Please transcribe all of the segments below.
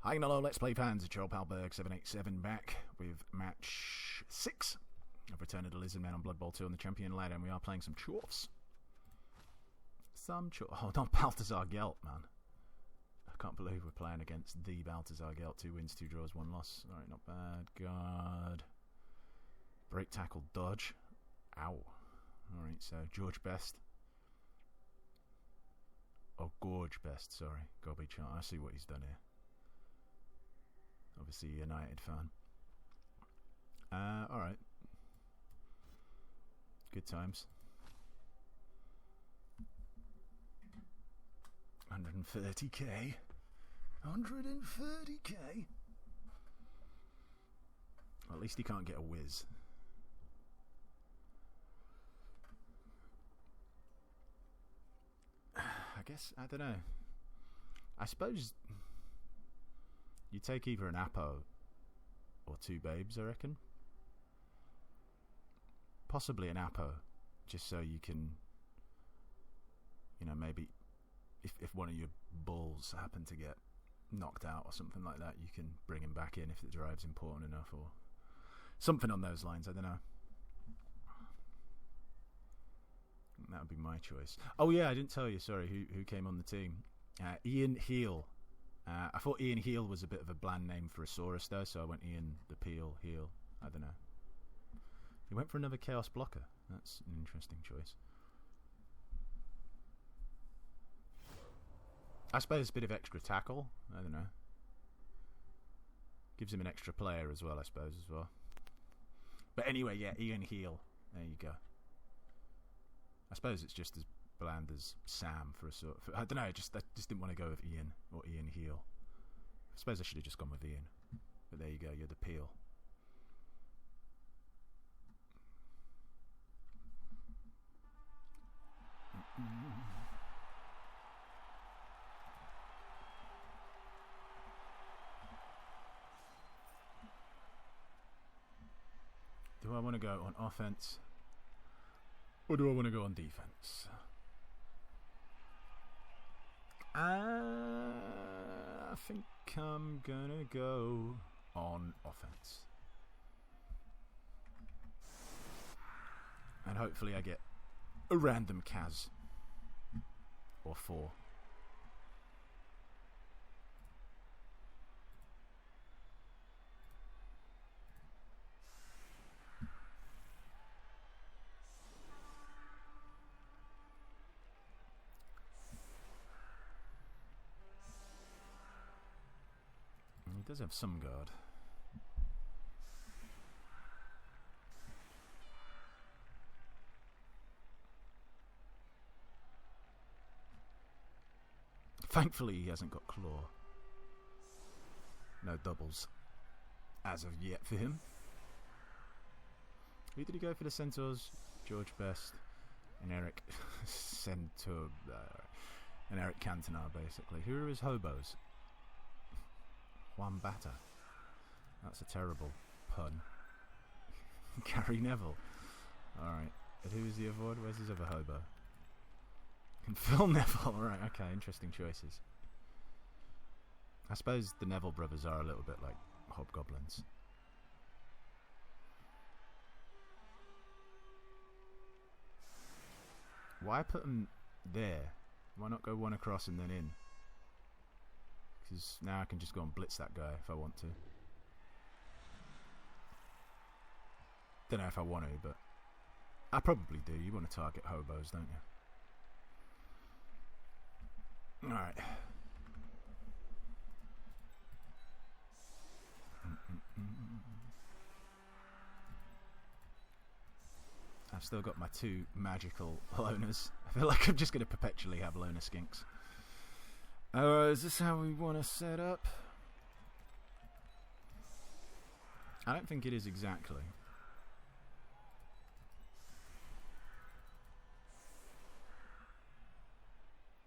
Hi and hello, Let's Play fans. It's Joel Palberg787 back with match 6 of Return of the Lizard Men on Blood Bowl 2 on the Champion ladder, and we are playing some Chorfs. Oh, not Balthazar Gelt, man. I can't believe we're playing against the Balthazar Gelt. 2 wins, 2 draws, 1 loss. Alright, not bad. Guard. Break tackle, dodge. Ow. Alright, so George Best. Oh, Gorge Best, sorry. Gobby Chart. I see what he's done here. Obviously a United fan. Alright. Good times. 130k. 130k. Well, at least he can't get a whiz. I guess, I don't know. I suppose you take either an Apo or 2 babes, I reckon. Possibly an Apo, just so you can, you know, maybe if one of your bulls happen to get knocked out or something like that, you can bring him back in if the drive's important enough or something on those lines. I don't know. That would be my choice. Oh yeah, I didn't tell you, sorry, who came on the team. Ian Heel. I thought Ian Heel was a bit of a bland name for a Saurus though, so I went Ian the Peel, Heel. I don't know. He went for another Chaos Blocker. That's an interesting choice. I suppose a bit of extra tackle. I don't know. Gives him an extra player as well, I suppose, as well. But anyway, yeah, Ian Heel. There you go. I suppose it's just as bland as Sam for a sort of, I don't know, I just didn't want to go with Ian or Ian Heel. I suppose I should have just gone with Ian. But there you go, you're the Peel. Do I want to go on offense or do I want to go on defense? I think I'm gonna go on offense. And hopefully I get a random Kaz. Or 4. He does have some guard. Thankfully he hasn't got claw. No doubles. As of yet for him. Who did he go for the Centaurs? George Best and Eric Centaur and Eric Cantona basically. Who are his hobos? Juan Bata. That's a terrible pun. Gary Neville. Alright. But who is the other one? Where's his other hobo? And Phil Neville. Alright, okay, interesting choices. I suppose the Neville brothers are a little bit like hobgoblins. Why put them there? Why not go one across and then in? Because now I can just go and blitz that guy if I want to. Don't know if I want to, but I probably do. You want to target hobos, don't you? Alright. I've still got my 2 magical loners. I feel like I'm just going to perpetually have loner skinks. Is this how we want to set up? I don't think it is exactly.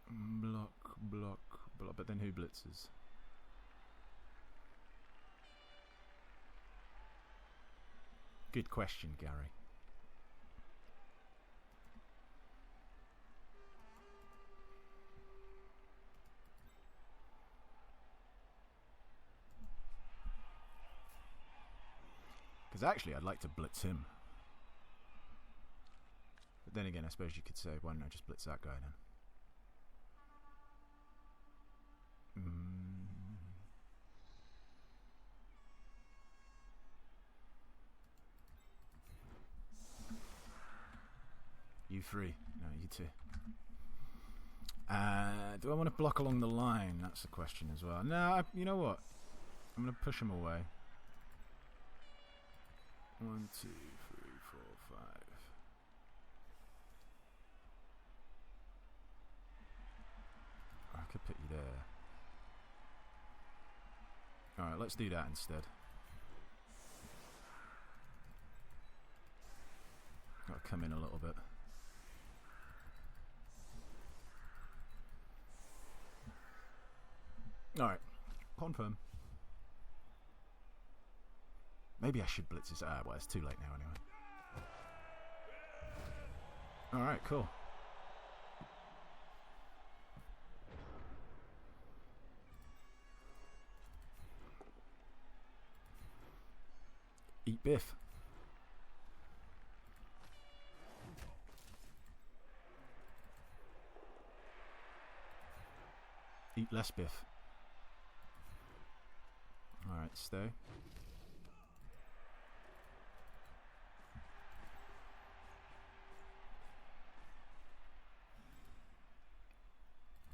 Block, block, block. But then who blitzes? Good question, Gary. Because actually, I'd like to blitz him. But then again, I suppose you could say, why don't I just blitz that guy then? You three. No, you two. Do I want to block along the line? That's the question as well. No, you know what? I'm going to push him away. 1, 2, 3, 4, 5. I could put you there. Alright, let's do that instead. Got to come in a little bit. Alright, confirm. Maybe I should blitz this. Well, it's too late now anyway. Alright, cool. Eat Biff. Eat less Biff. Alright, stay.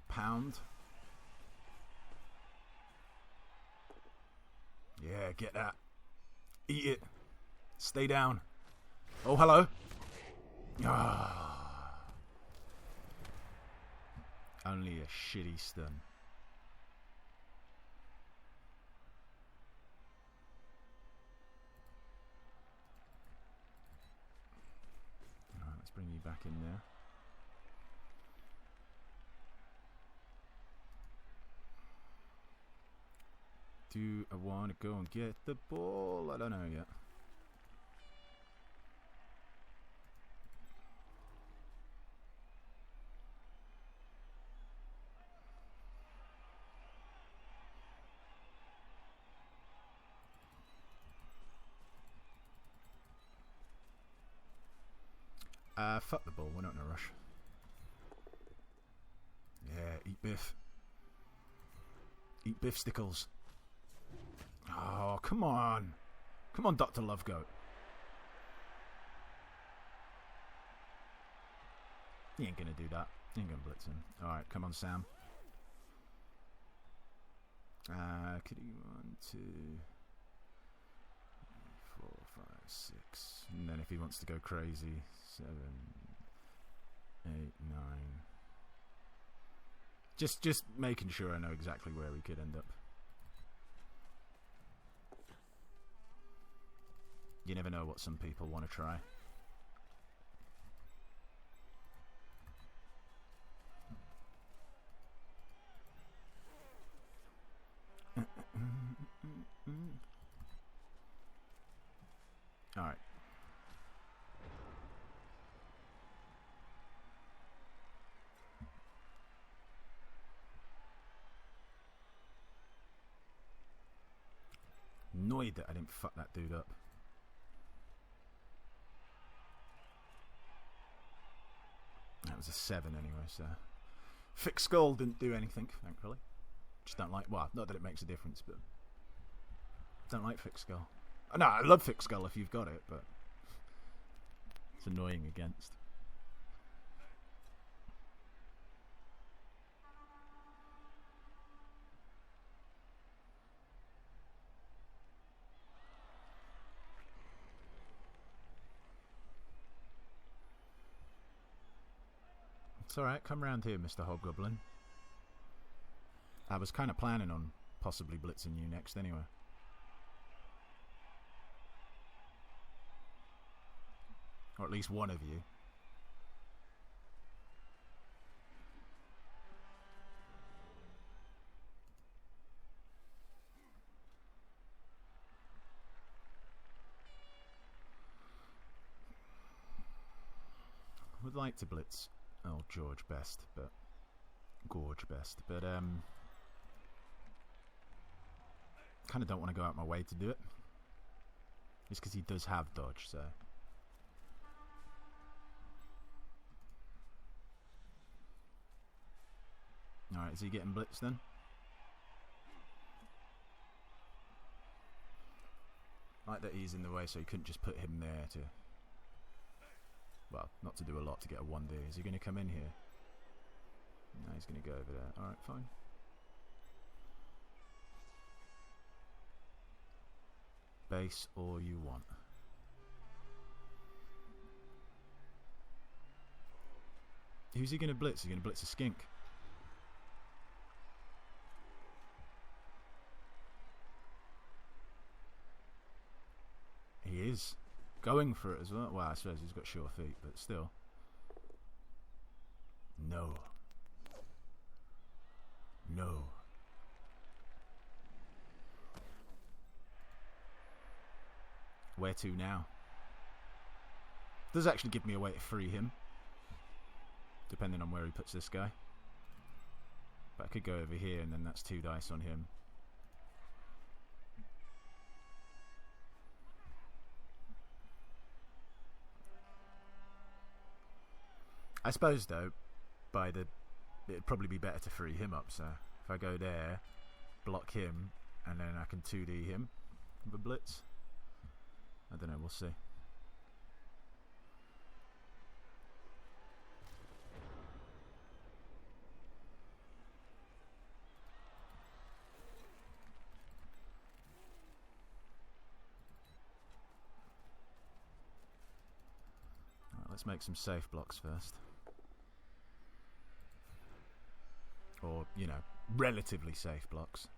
Pound. Yeah, get that. Eat it. Stay down. Oh, hello. Ah. Only a shitty stun. Alright, let's bring you back in there. Do I want to go and get the ball? I don't know yet. Fuck the ball, we're not in a rush. Yeah, eat Biff. Eat Biff Stickles. Oh, come on. Come on, Dr. Lovegoat. He ain't gonna do that. He ain't gonna blitz him. Alright, come on, Sam. Could he 1, 2, 4, 5, 6. And then if he wants to go crazy, 7, 8, 9. Just making sure I know exactly where we could end up. You never know what some people want to try. Alright. Annoyed that I didn't fuck that dude up. That was a 7 anyway, so... Thick Skull didn't do anything, thankfully. Just don't like... Well, not that it makes a difference, but... Don't like Thick Skull. No, I love Thick Skull if you've got it, but... It's annoying against. It's alright, come round here, Mr. Hobgoblin. I was kind of planning on possibly blitzing you next anyway. Or at least one of you. Would like to blitz George best, but Gorge best, but kind of don't want to go out my way to do it. Just because he does have dodge, so. Alright, is he getting blitzed then? Like that he's in the way, so he couldn't just put him there to... Well, not to do a lot to get a 1D. Is he going to come in here? No, he's going to go over there. Alright, fine. Base all you want. Who's he going to blitz? He's going to blitz a skink. He is going for it as well. Well, I suppose he's got sure feet, but still. No. No. Where to now? Does actually give me a way to free him, depending on where he puts this guy. But I could go over here, and then that's 2 dice on him. I suppose though, it'd probably be better to free him up. So if I go there, block him, and then I can 2D him with a blitz. I don't know. We'll see. All right, let's make some safe blocks first. Or, you know, relatively safe blocks.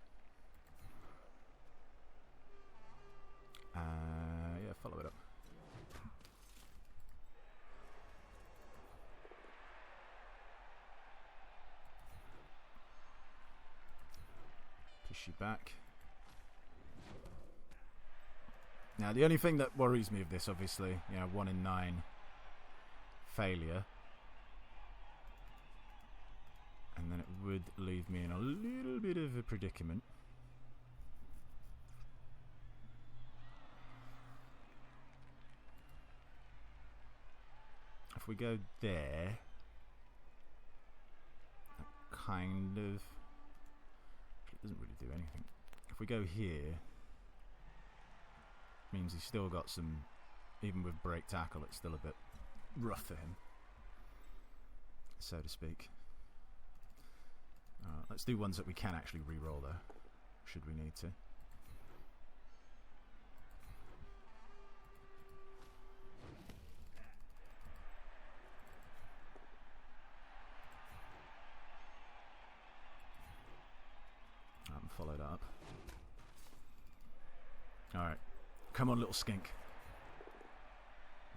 Yeah, follow it up. Push you back. Now, the only thing that worries me of this, obviously, you know, 1 in 9 failure. And then it would leave me in a little bit of a predicament. If we go there, that kind of... It doesn't really do anything. If we go here, means he's still got some... Even with break tackle, it's still a bit rough for him, so to speak. Let's do ones that we can actually re-roll though, should we need to. Follow that up. Alright. Come on, little skink.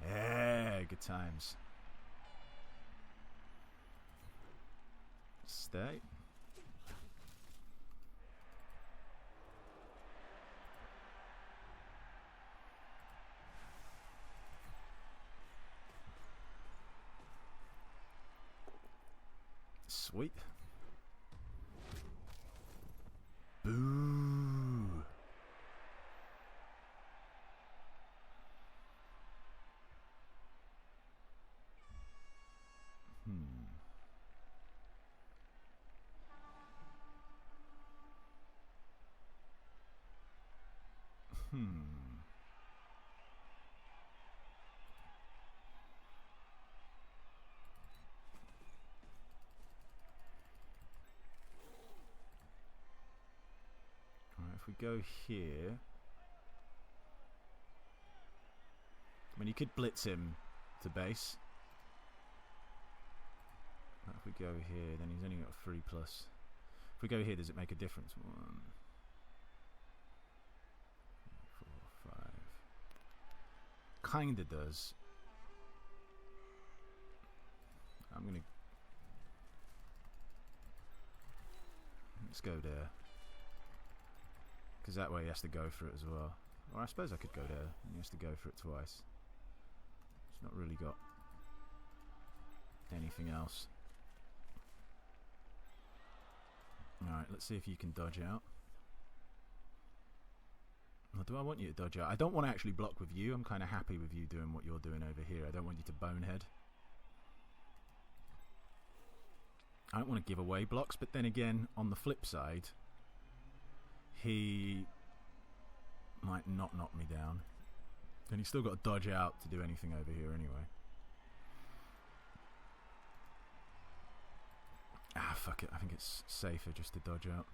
Yeah, good times. Stay. Sweep. Boo. If we go here, I mean, you could blitz him to base. If we go here, then he's only got a 3+. If we go here, does it make a difference? 1, 4, 5. Kinda does. I'm gonna... Let's go there. Because that way he has to go for it as well. Or I suppose I could go there and he has to go for it twice. It's not really got anything else. Alright, let's see if you can dodge out. Or do I want you to dodge out? I don't want to actually block with you. I'm kind of happy with you doing what you're doing over here. I don't want you to bonehead. I don't want to give away blocks, but then again, on the flip side, he might not knock me down. And he's still got to dodge out to do anything over here anyway. Ah, fuck it. I think it's safer just to dodge out.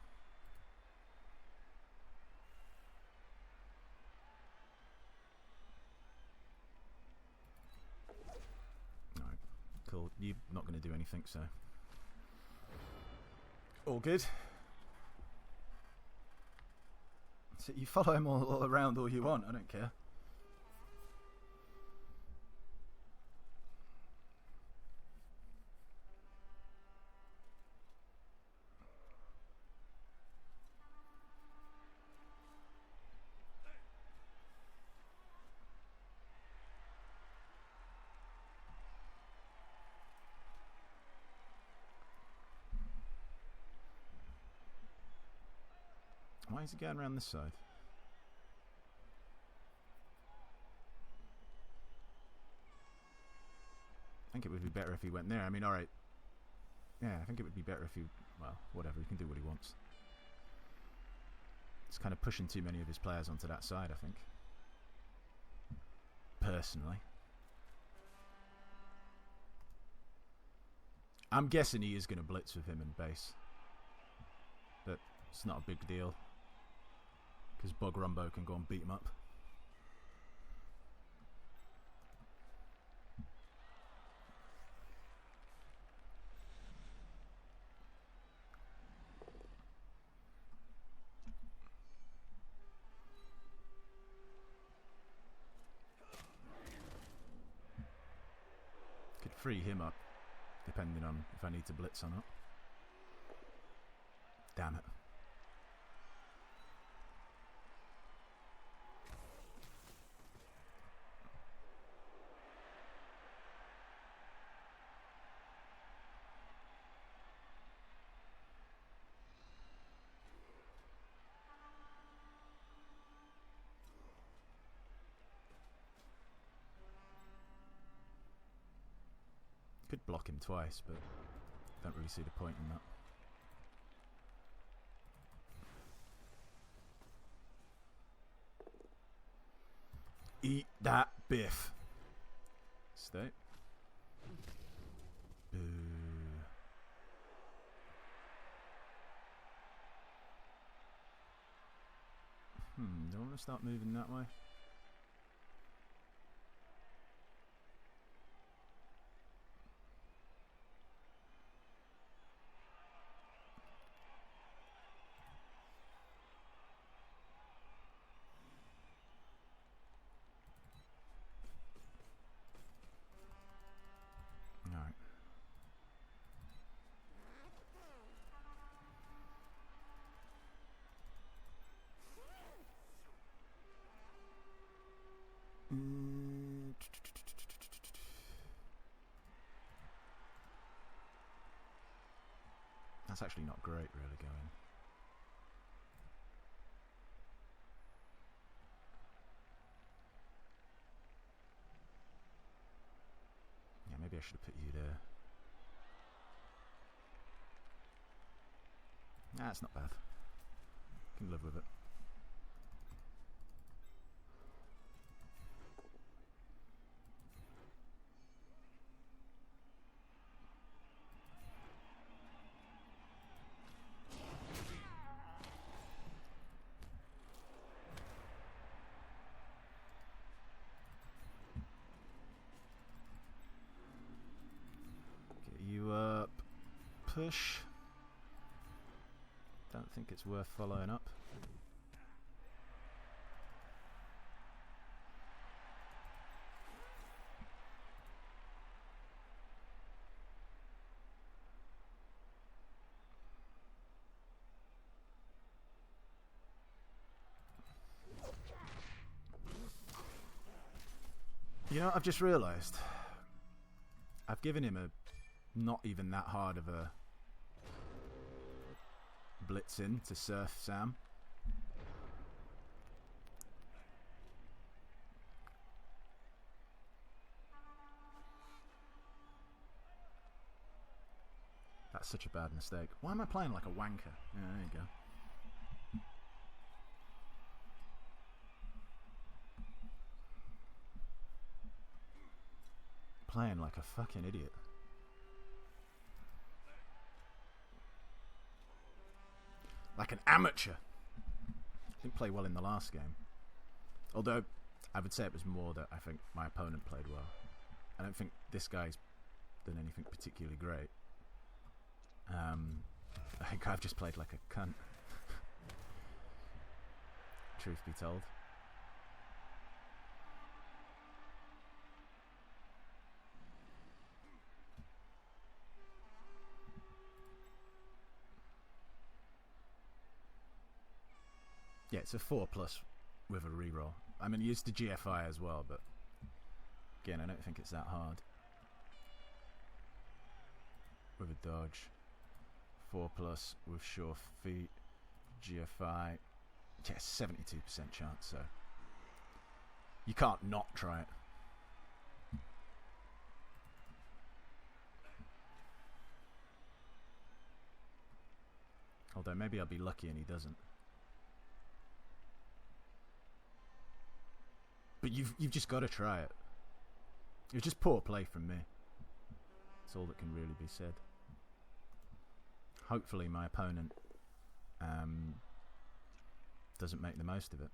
Alright, cool. You're not going to do anything, so... all good. So you follow him all around all you want, I don't care. Why is he going around this side? I think it would be better if he went there. I mean, alright. Yeah, I think it would be better if he... well, whatever. He can do what he wants. He's kind of pushing too many of his players onto that side, I think. Personally. I'm guessing he is going to blitz with him in base. But it's not a big deal. Because Bug Rumbo can go and beat him up. Could free him up, depending on if I need to blitz or not. Damn it. Could block him twice, but don't really see the point in that. Eat that biff. Stay. Boo. Do I want to start moving that way? That's actually not great, really, going. Yeah, maybe I should have put you there. Nah, it's not bad. Can live with it. Push. Don't think it's worth following up. You know, I've just realised I've given him a not even that hard of a blitz in to surf Sam. such a bad mistake. Why am I playing like a wanker? Yeah, there you go. Playing like a fucking idiot. Like an amateur. Didn't play well in the last game. Although, I would say it was more that I think my opponent played well. I don't think this guy's done anything particularly great. I think I've just played like a cunt. Truth be told. Yeah, it's a 4+ with a reroll. I mean, he used the GFI as well, but again, I don't think it's that hard. With a dodge. 4+ with sure feet. GFI. Yeah, 72% chance, so you can't not try it. Although maybe I'll be lucky and he doesn't. But you've just got to try it. It was just poor play from me. That's all that can really be said. Hopefully my opponent doesn't make the most of it.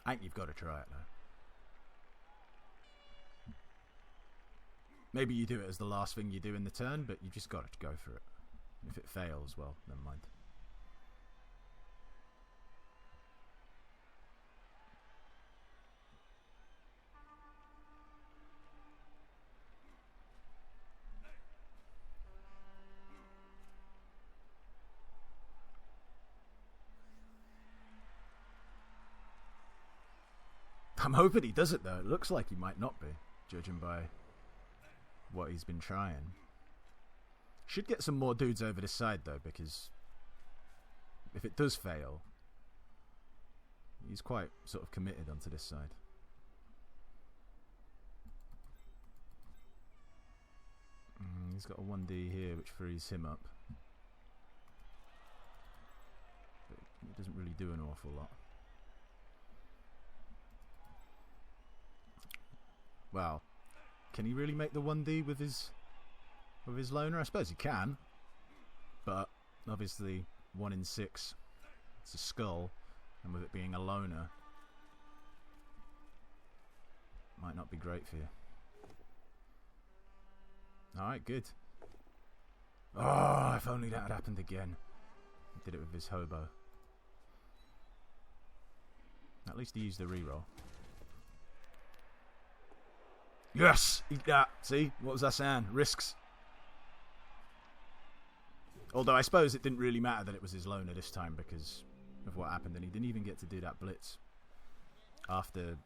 I think you've got to try it though. Maybe you do it as the last thing you do in the turn, but you've just got to go for it. If it fails, well, never mind. I'm hoping he does it though. It looks like he might not be, judging by what he's been trying. Should get some more dudes over this side though, because if it does fail, he's quite sort of committed onto this side. He's got a 1D here which frees him up, but it doesn't really do an awful lot. Wow, can he really make the 1D with his loner? I suppose he can, but obviously 1 in 6, it's a skull, and with it being a loner, might not be great for you. Alright, good. Oh, if only that had happened again. He did it with his hobo. At least he used the reroll. Yes! Eat that! See? What was I saying? Risks. Although I suppose it didn't really matter that it was his loner this time because of what happened, and he didn't even get to do that blitz after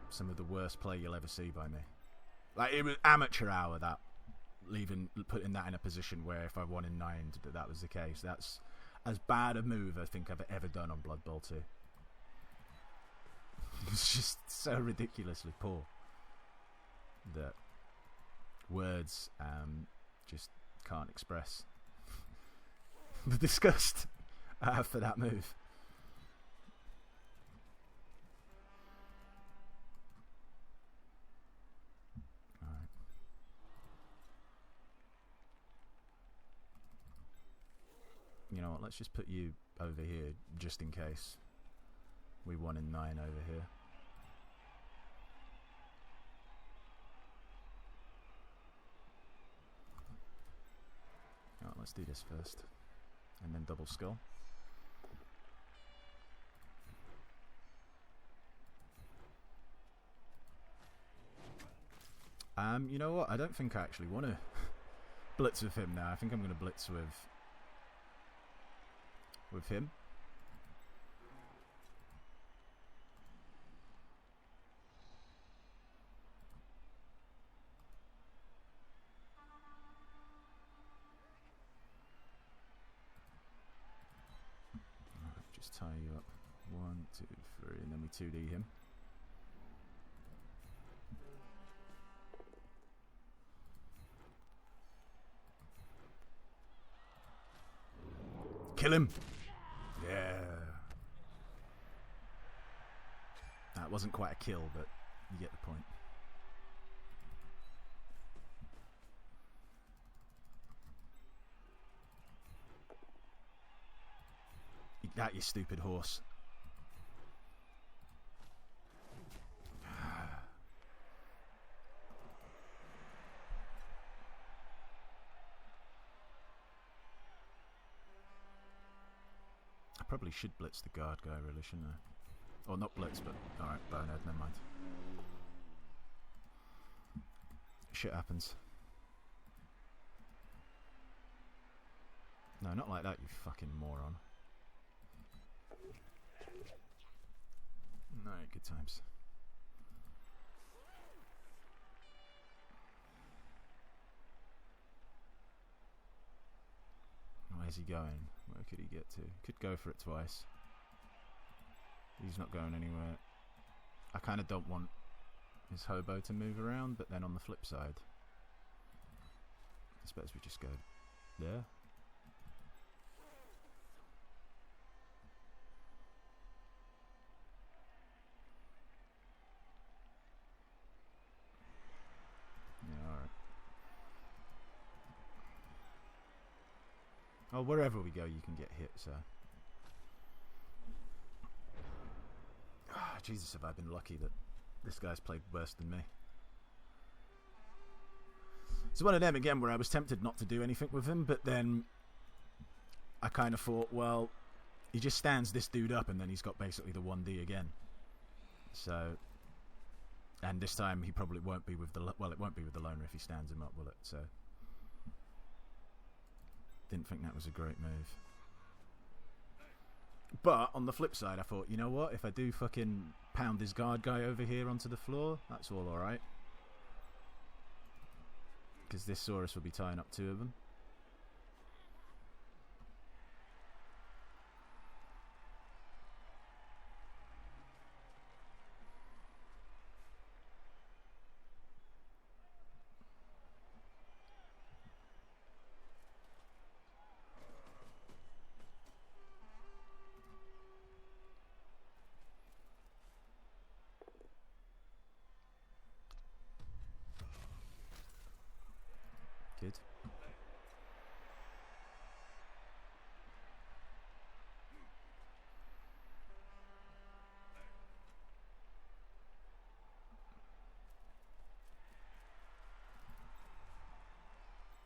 some of the worst play you'll ever see by me. Like, it was amateur hour, that. Putting that in a position where if I won in 9 that was the case. That's as bad a move I think I've ever done on Blood Bowl 2. It's just so ridiculously poor that words just can't express the disgust I have for that move. Alright. You know what, let's just put you over here just in case we won in 9 over here. Let's do this first, and then double skull. You know what? I don't think I actually want to blitz with him now. I think I'm going to blitz with him. just tie you up. 1, 2, 3, and then we 2D him. Kill him! Yeah. That wasn't quite a kill, but you get the point. Eat that, you stupid horse. I probably should blitz the guard guy, really, shouldn't I? Or not blitz, but alright, bonehead, never mind. Shit happens. No, not like that, you fucking moron. No, good times. Where's he going? Where could he get to? Could go for it twice. He's not going anywhere. I kind of don't want his hobo to move around, but then on the flip side, I suppose we just go there. Yeah, alright. Oh, wherever we go, you can get hit, so. Jesus, have I been lucky that this guy's played worse than me. It's one of them again where I was tempted not to do anything with him, but then I kind of thought, well, he just stands this dude up and then he's got basically the 1D again. So, and this time he probably won't be with the, well, it won't be with the loner if he stands him up, will it? So, didn't think that was a great move. But on the flip side, I thought, you know what? If I do fucking pound this guard guy over here onto the floor, that's all alright. Because this Saurus will be tying up 2 of them. Good.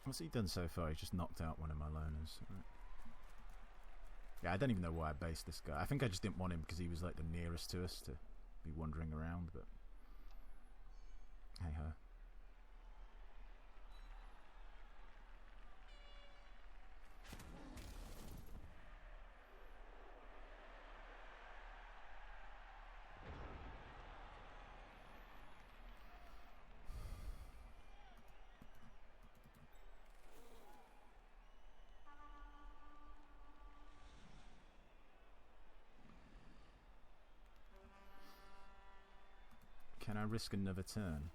What's he done so far? He's just knocked out one of my loners. Right. Yeah, I don't even know why I based this guy. I think I just didn't want him because he was like the nearest to us to be wandering around, but hey ho. Can I risk another turn?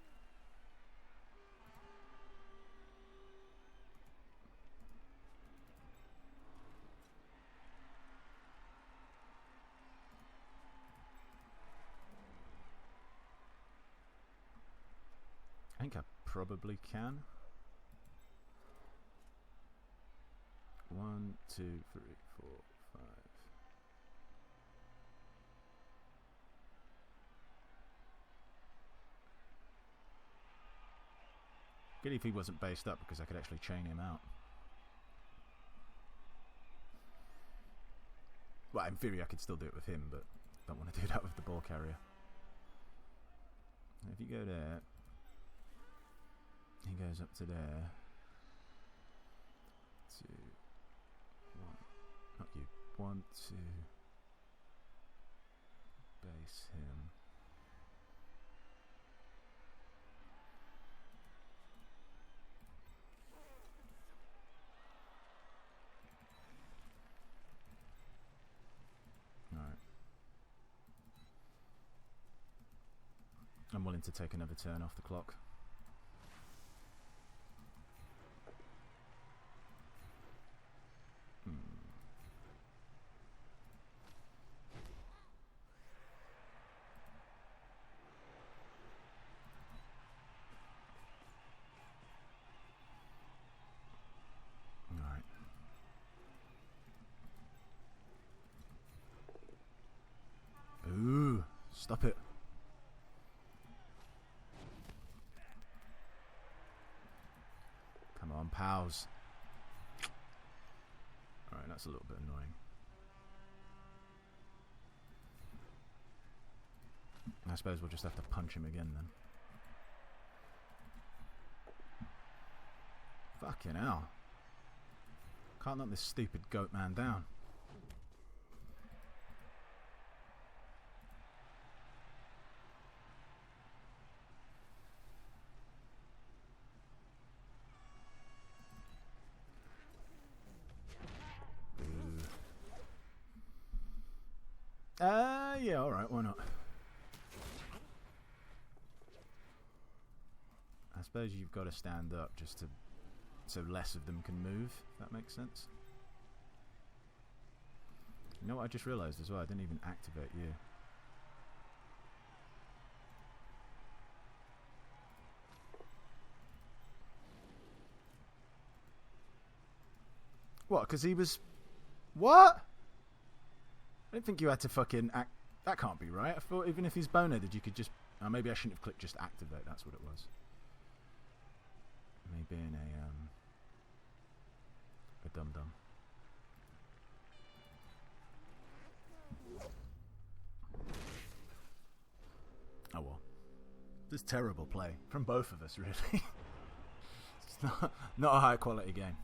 I think I probably can. 1, 2, 3, 4, 5. Good if he wasn't based up because I could actually chain him out. Well, in theory I could still do it with him, but don't want to do that with the ball carrier. If you go there, he goes up to there. 2, 1, not you. 1, 2. Base him. to take another turn off the clock. Stop it. Come on, pals. Alright, that's a little bit annoying. I suppose we'll just have to punch him again then. Fucking hell. Can't knock this stupid goat man down. Yeah, alright, why not? I suppose you've got to stand up just to so less of them can move, if that makes sense. You know what I just realised as well? I didn't even activate you. What? Because he was... What? I didn't think you had to fucking act... That can't be right. I thought even if he's boneheaded, you could just... Oh, maybe I shouldn't have clicked just activate. That's what it was. Me being a dum-dum. Oh well. This is terrible play from both of us, really. It's not a high quality game.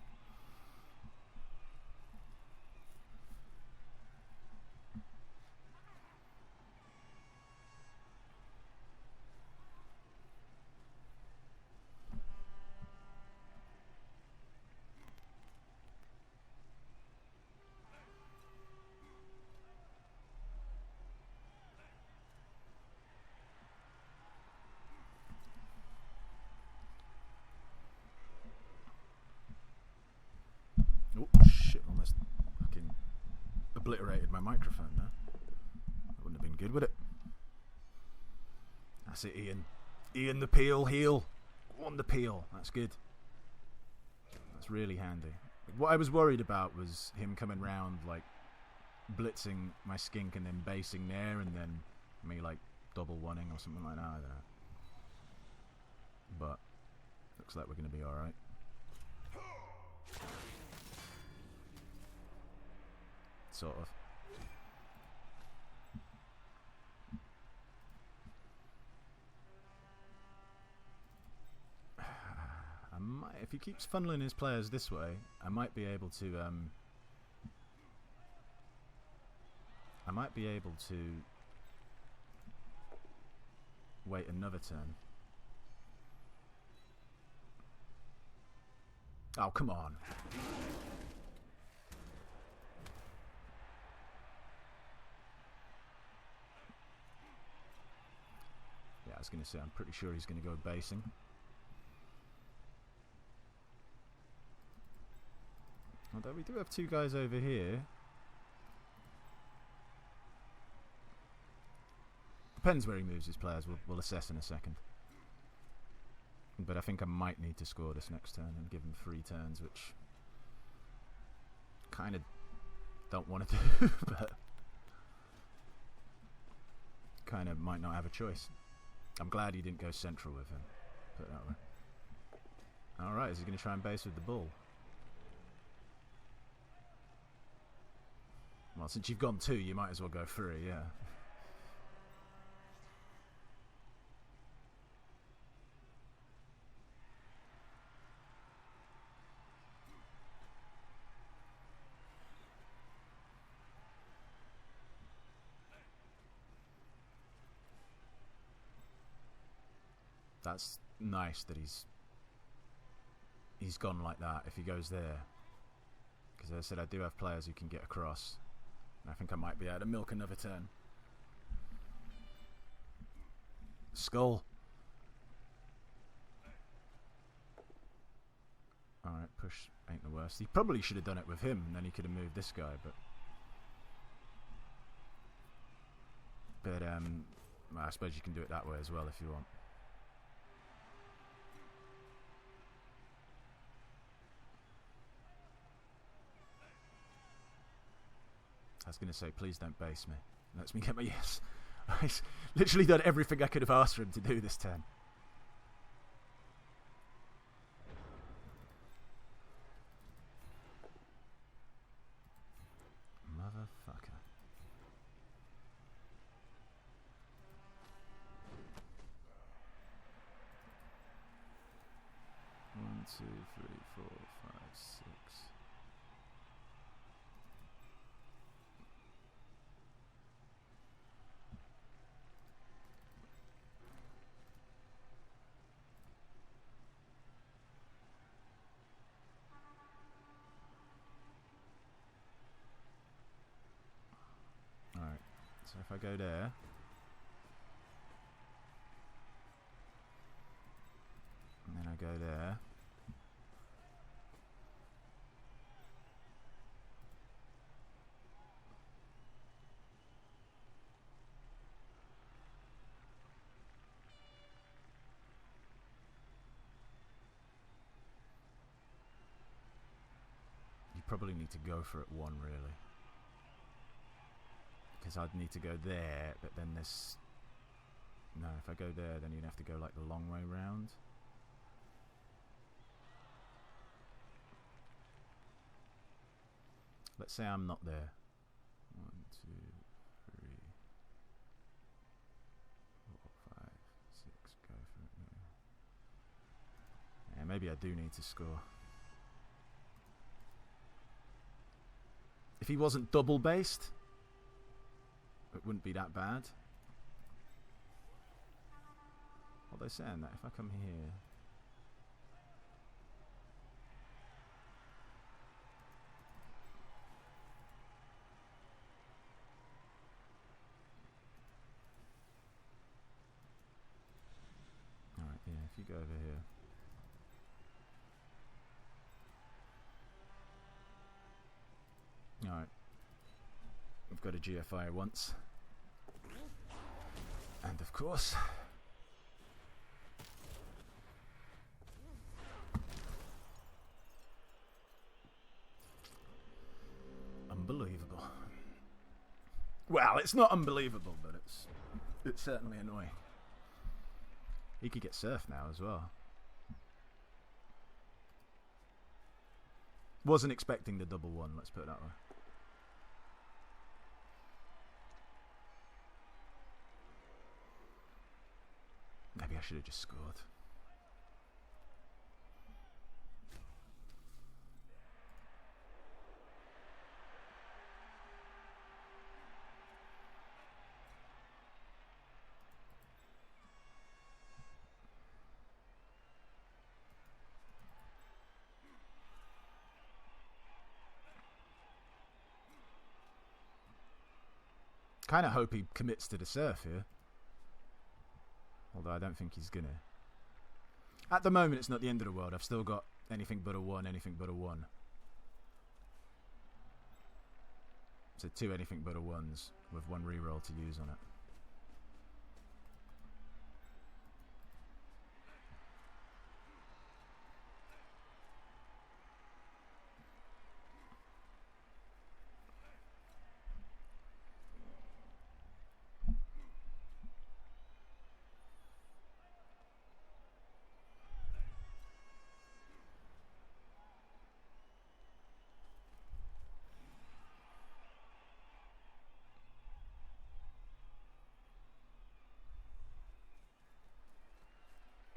Obliterated my microphone there. That wouldn't have been good, would it? That's it, Ian. Ian the Peel heel. On the Peel. That's good. That's really handy. What I was worried about was him coming round, like, blitzing my skink and then basing there and then me, like, double one-ing or something like that. I don't know. But, looks like we're going to be alright. Sort of. If he keeps funneling his players this way, I might be able to wait another turn. Oh, come on. I was going to say, I'm pretty sure he's going to go basing. Although we do have two guys over here. Depends where he moves his players, we'll assess in a second. But I think I might need to score this next turn and give him 3 turns, which kind of don't want to do, but kind of might not have a choice. I'm glad he didn't go central with him. Put it that way. Alright, is he going to try and base with the bull? Well, since you've gone 2, you might as well go 3, yeah. That's nice that he's gone like that if he goes there. Because as I said, I do have players who can get across. I think I might be able to milk another turn. Skull. Alright, push ain't the worst. He probably should have done it with him, and then he could have moved this guy, but... well, I suppose you can do it that way as well if you want. I was going to say, please don't base me. Lets me get my yes. I've literally done everything I could have asked for him to do this turn. Motherfucker. One, two, three, four, five, six. Alright, so if I go there, and then I go there, you probably need to go for it one, really. Because I'd need to go there, but then this... No, if I go there, then you'd have to go like the long way round. Let's say I'm not there. 1, 2, 3, 4, 5, 6, go for it now. Yeah, maybe I do need to score. If he wasn't double based, it wouldn't be that bad. Although saying that, if I come here... Alright, yeah, if you go over here... Alright. We've got a GFI once. And of course... Unbelievable. Well, it's not unbelievable, but it's certainly annoying. He could get surf now as well. Wasn't expecting the double one, let's put it that way. Maybe I should have just scored. Kind of hope he commits to the surf here. Although I don't think he's gonna. At the moment, it's not the end of the world. I've still got anything but a 1, anything but a 1. So 2 anything but a 1s with 1 reroll to use on it.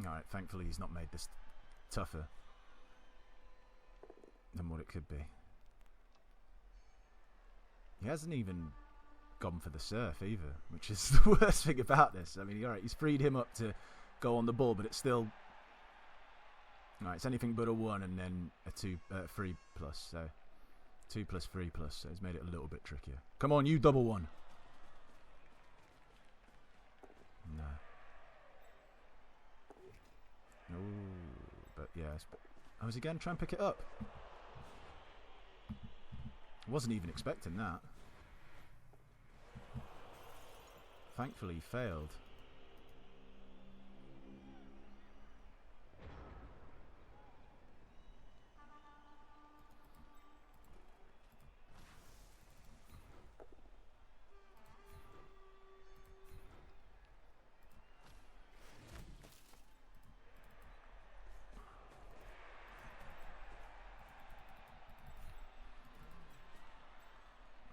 Alright, thankfully he's not made this tougher than what it could be. He hasn't even gone for the surf either, which is the worst thing about this. I mean, alright, he's freed him up to go on the ball, but it's still... Alright, it's anything but a 1 and then a 2, 3 plus, so... 2 plus 3 plus, so it's made it a little bit trickier. Come on, you double 1! No. Ooh, but yeah, Oh, is he going to try and pick it up? Wasn't even expecting that. Thankfully, he failed.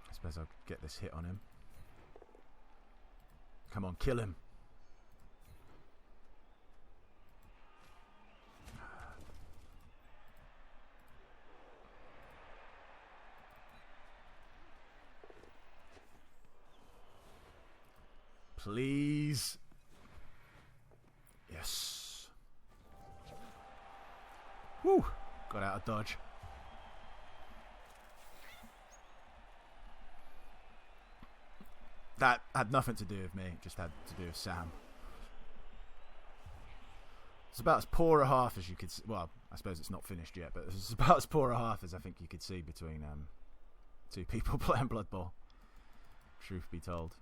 I suppose I'll get this hit on him. Come on, kill him. Please. Yes. Woo. Got out of dodge. That had nothing to do with me, it just had to do with Sam. It's about as poor a half as you could see. Well, I suppose it's not finished yet, but it's about as poor a half as I think you could see between two people playing Blood Bowl. Truth be told.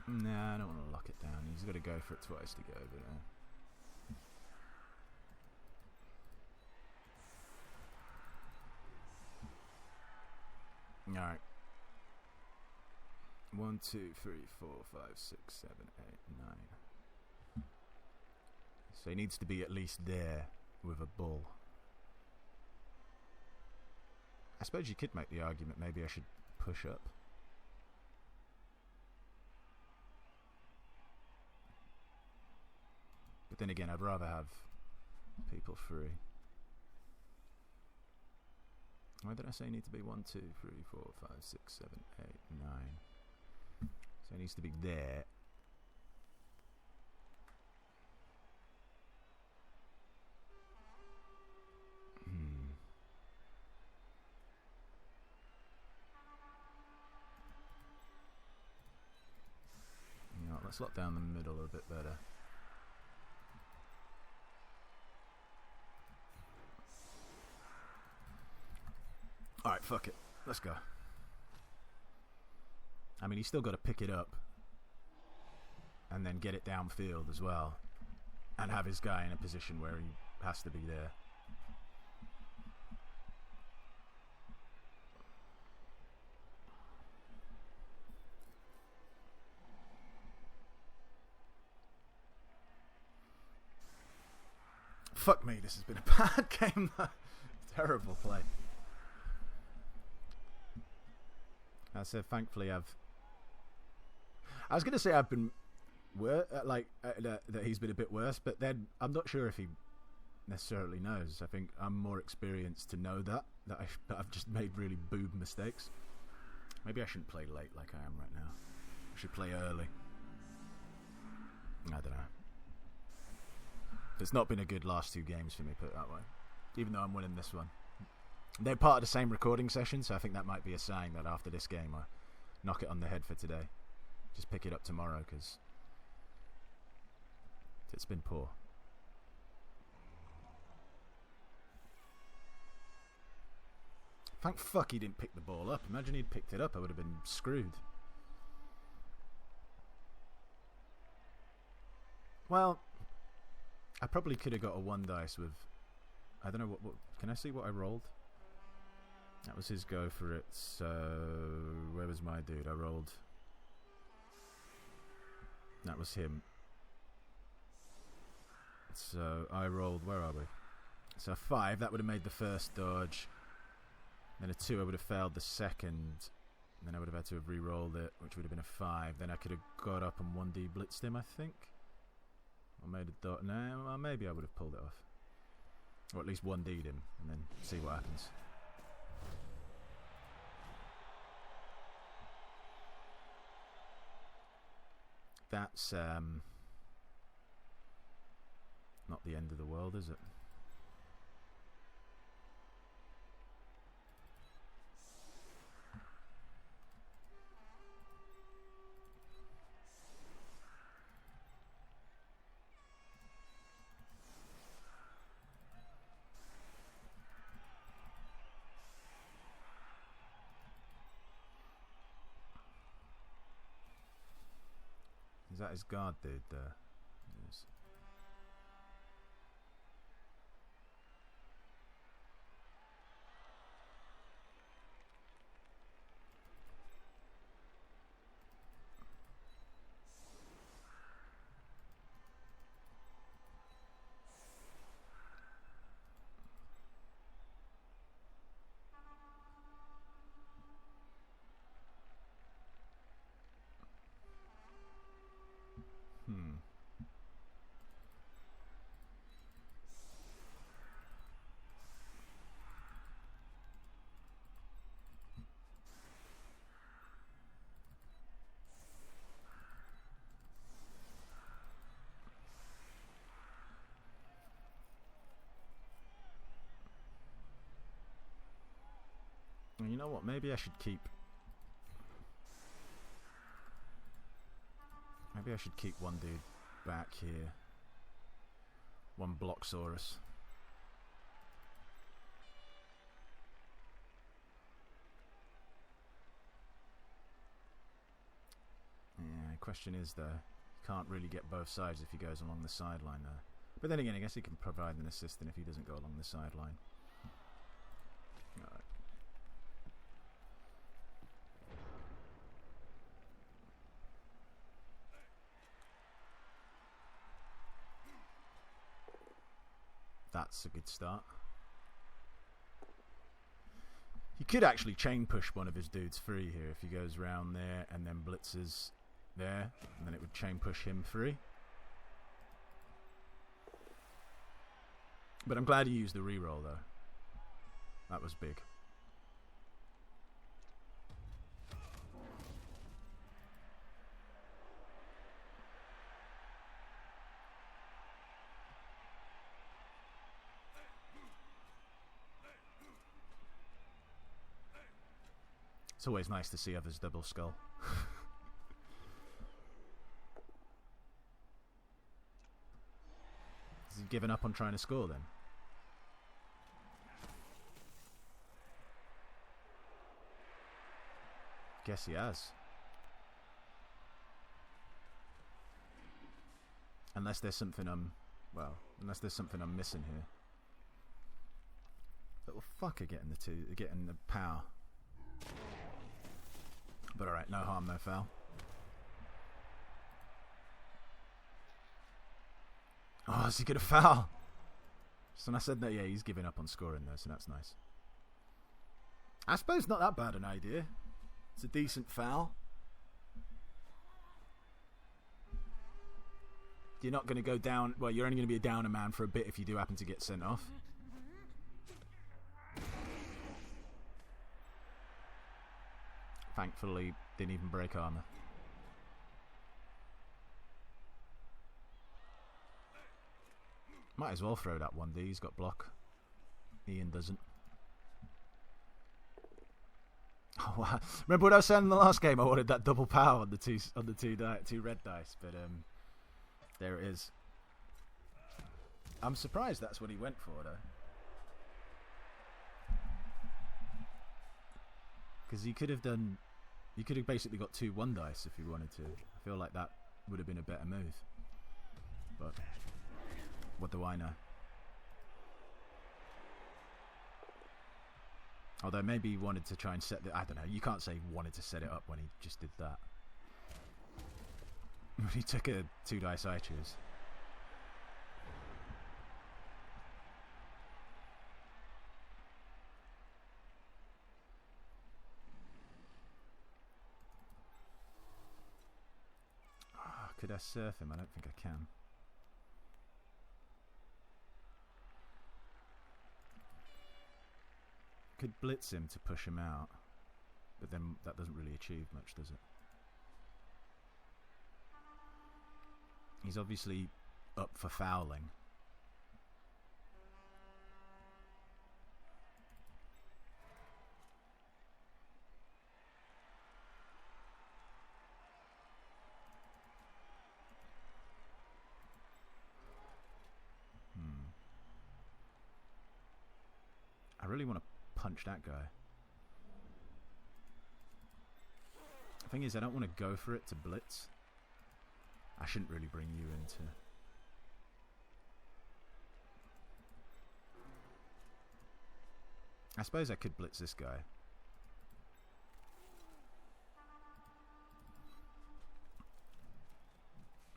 Nah, I don't want to lock it down. He's got to go for it twice to get over there. Alright. 1, 2, 3, 4, 5, 6, 7, 8, 9. So he needs to be at least there with a bull. I suppose you could make the argument maybe I should push up. But then again, I'd rather have people free. Why did I say need to be 1, 2, 3, 4, 5, 6, 7, 8, 9? So it needs to be there. You know, let's lock down the middle a bit better. Alright, fuck it. Let's go. I mean, he's still got to pick it up and then get it downfield as well and have his guy in a position where he has to be there. Fuck me, this has been a bad game. Terrible play. I said, thankfully, I was going to say I've been that he's been a bit worse, but then I'm not sure if he necessarily knows. I think I'm more experienced to know that I've just made really boob mistakes. Maybe I shouldn't play late like I am right now. I should play early. I don't know. It's not been a good last 2 games for me, put it that way. Even though I'm winning this one. They're part of the same recording session, so I think that might be a sign that after this game I knock it on the head for today. Just pick it up tomorrow, because it's been poor. Thank fuck he didn't pick the ball up. Imagine he'd picked it up, I would have been screwed. Well, I probably could have got a 1 dice with... I don't know what... Can I see what I rolled? That was his go for it, so... Where was my dude? I rolled... That was him. So I rolled... Where are we? So 5, that would have made the first dodge. Then a 2, I would have failed the second. Then I would have had to have re-rolled it, which would have been a 5. Then I could have got up and 1D blitzed him, I think. Or made a dot. No, well, maybe I would have pulled it off. Or at least 1D'd him, and then see what happens. That's not the end of the world, is it? Is that his guard dude there? Yes. You know what? Maybe I should keep... Maybe I should keep 1 dude back here. 1 Bloxaurus. Yeah, question is though, you can't really get both sides if he goes along the sideline there. But then again, I guess he can provide an assistant if he doesn't go along the sideline. Alright. That's a good start. He could actually chain push one of his dudes free here if he goes round there and then blitzes there, and then it would chain push him free. But I'm glad he used the reroll though. That was big. It's always nice to see others double skull. Has he given up on trying to score then? Guess he has. Unless there's something unless there's something I'm missing here. Little fucker getting the power. But alright, no harm, no foul. Oh, is he gonna foul? So when I said that, yeah, he's giving up on scoring there, so that's nice. I suppose not that bad an idea. It's a decent foul. You're not going to go down... Well, you're only going to be a downer man for a bit if you do happen to get sent off. Thankfully, didn't even break armor. Might as well throw that 1D. He's got block. Ian doesn't. Oh, wow. Remember what I was saying in the last game? I wanted that double power on the two red dice, but there it is. I'm surprised that's what he went for, though. Because he could have done... You could have basically got 2 1 dice if you wanted to. I feel like that would have been a better move. But... What do I know? Although maybe he wanted to try and set the... I don't know. You can't say he wanted to set it up when he just did that. When he took a 2-dice eye choose. Oh, could I surf him? I don't think I can. Could blitz him to push him out, but then that doesn't really achieve much, does it? He's obviously up for fouling. I really want to punch that guy. The thing is, I don't want to go for it to blitz. I shouldn't really bring you into... I suppose I could blitz this guy.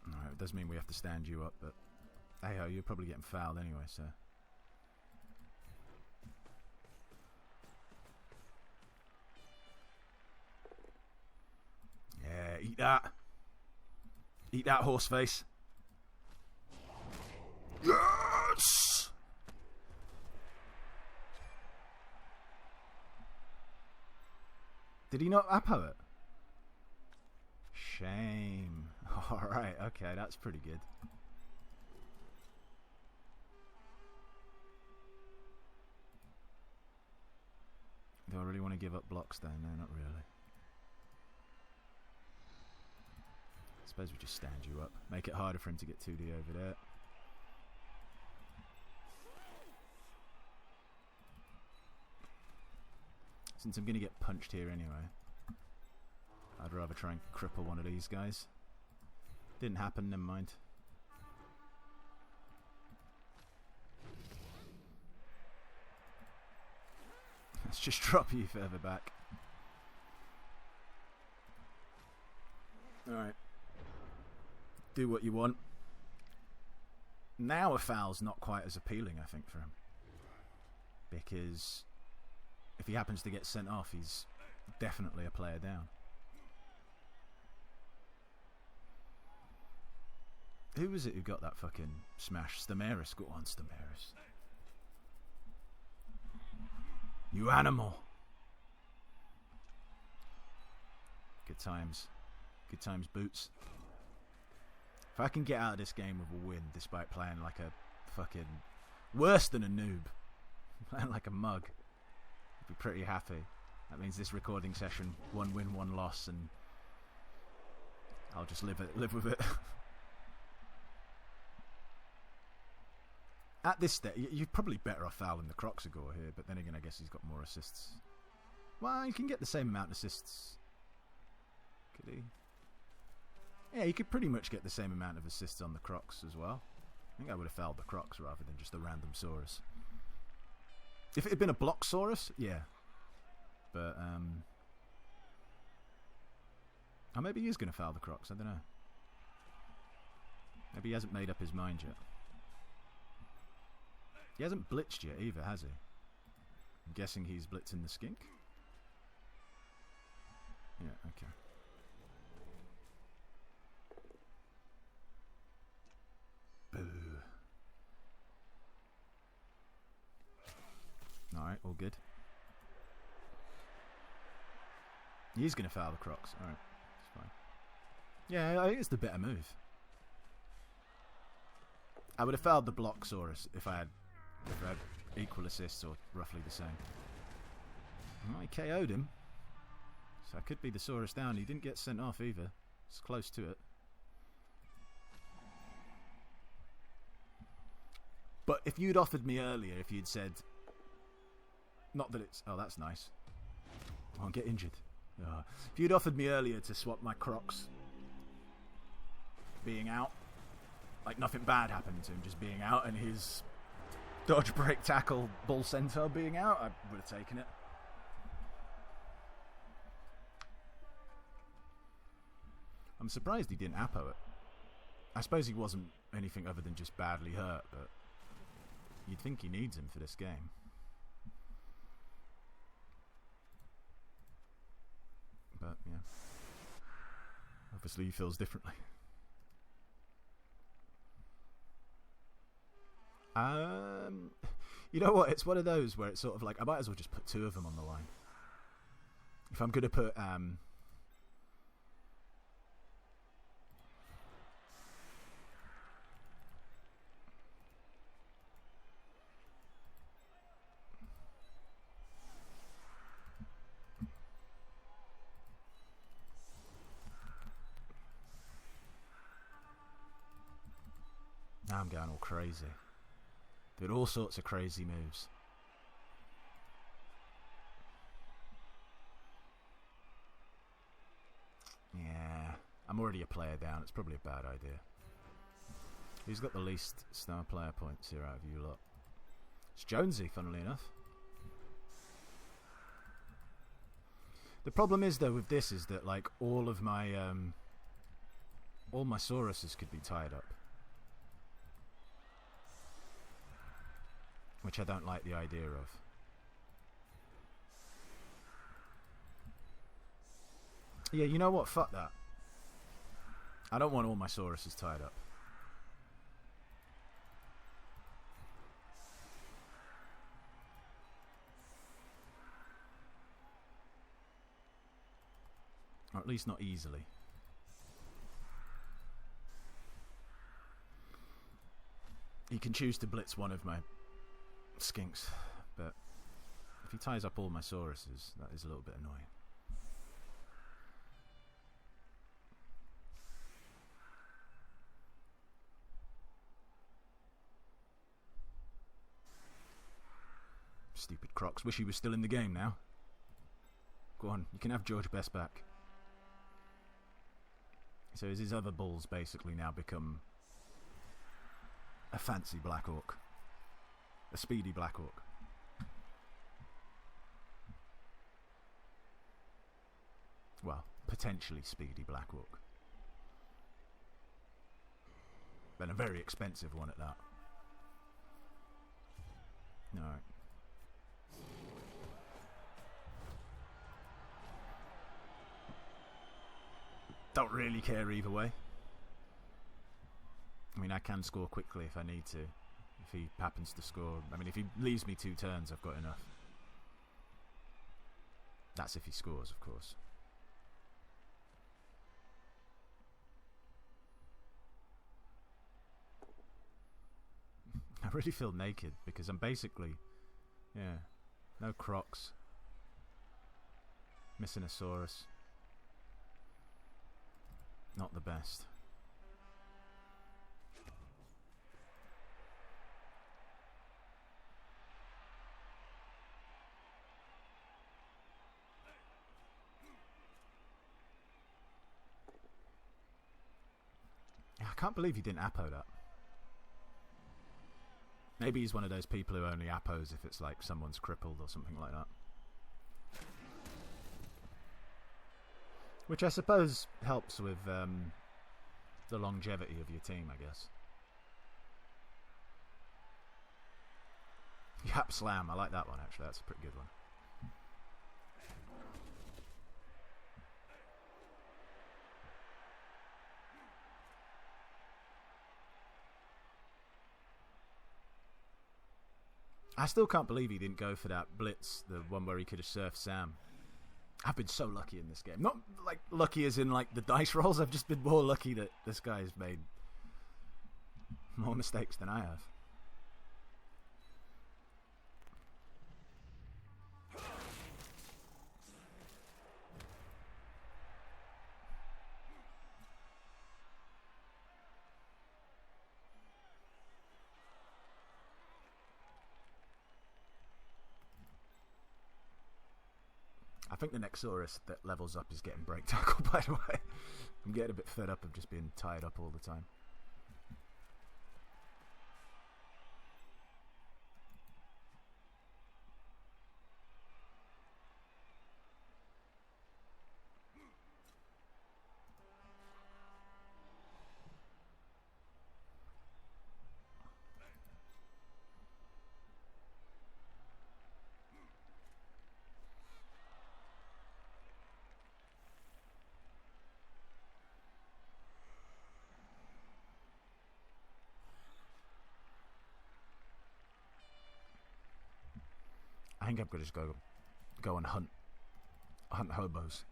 No, it does mean we have to stand you up, but... Hey ho, you're probably getting fouled anyway, so... Yeah, eat that. Eat that, horse face. Yes! Did he not appo it? Shame. Alright, okay, that's pretty good. Do I really want to give up blocks though? No, not really. I suppose we just stand you up. Make it harder for him to get 2D over there. Since I'm going to get punched here anyway, I'd rather try and cripple one of these guys. Didn't happen, never mind. Let's just drop you further back. Alright. Do what you want. Now a foul's not quite as appealing, I think, for him. Because if he happens to get sent off, he's definitely a player down. Who was it who got that fucking smash? Stamaris. Go on, Stamaris. You animal. Good times. Good times, Boots. If I can get out of this game with a win despite playing like a fucking... worse than a noob. Playing like a mug. I'd be pretty happy. That means this recording session, 1 win, 1 loss, and I'll just live with it. At this stage, you're probably better off fouling the Croxagore here, but then again, I guess he's got more assists. Well, you can get the same amount of assists. Could he? Yeah, you could pretty much get the same amount of assists on the Crocs as well. I think I would have fouled the Crocs rather than just a random Saurus. If it had been a Blocksaurus, yeah. But, or maybe he is going to foul the Crocs, I don't know. Maybe he hasn't made up his mind yet. He hasn't blitzed yet either, has he? I'm guessing he's blitzing the skink. Yeah, okay. Boo. Alright, all good. He's going to foul the Crocs. Alright, it's fine. Yeah, I think it's the better move. I would have fouled the Blocksaurus if I had equal assists or roughly the same. Well, he KO'd him. So I could be the Saurus down. He didn't get sent off either. It's close to it. But if you'd offered me earlier, if you'd said... Not that it's... Oh, that's nice. I'll get injured. If you'd offered me earlier to swap my Crocs being out, like nothing bad happened to him, just being out, and his dodge, break, tackle, bull centaur being out, I would have taken it. I'm surprised he didn't Apo it. I suppose he wasn't anything other than just badly hurt, but you'd think he needs him for this game. But, yeah. Obviously he feels differently. You know what? It's one of those where it's sort of like, I might as well just put two of them on the line. If I'm going to put... now I'm going all crazy. Did all sorts of crazy moves. Yeah, I'm already a player down. It's probably a bad idea. Who's got the least star player points here out of you lot? It's Jonesy, funnily enough. The problem is, though, with this is that, like, all my Sauruses could be tied up. Which I don't like the idea of. Yeah, you know what? Fuck that. I don't want all my Sauruses tied up. Or at least not easily. He can choose to blitz one of my skinks, but if he ties up all my Sauruses, that is a little bit annoying. Stupid Crocs. Wish he was still in the game now. Go on, you can have George Best back. So is his other bulls basically now become a fancy Black Orc? A speedy Black Orc? Well, potentially speedy Black Orc. But a very expensive one at that. Alright. Don't really care either way. I mean, I can score quickly if I need to. If he happens to score. I mean, if he leaves me 2 turns, I've got enough. That's if he scores, of course. I really feel naked because I'm basically... Yeah. No Crocs. Missing a Saurus. Not the best. I can't believe he didn't Apo that. Maybe he's one of those people who only Apos if it's like someone's crippled or something like that. Which I suppose helps with the longevity of your team, I guess. Yap Slam, I like that one actually, that's a pretty good one. I still can't believe he didn't go for that blitz, the one where he could have surfed Sam. I've been so lucky in this game. Not like lucky as in like the dice rolls, I've just been more lucky that this guy has made more mistakes than I have. I think the next Saurus that levels up is getting break tackle, by the way. I'm getting a bit fed up of just being tied up all the time. think I'm gonna just go and hunt hobos.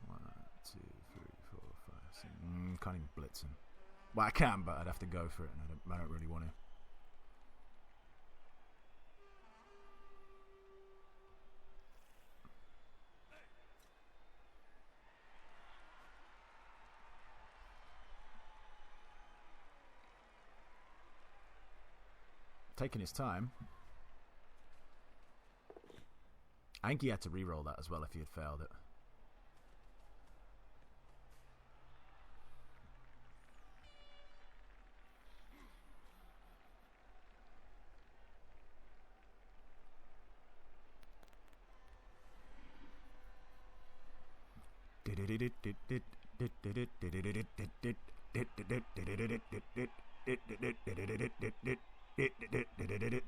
1, 2, 3, 4, 5, 6. Can't even blitz him. Well, I can, but I'd have to go for it, and I don't really want to. Taking his time. I think he had to re-roll that as well if he had failed it.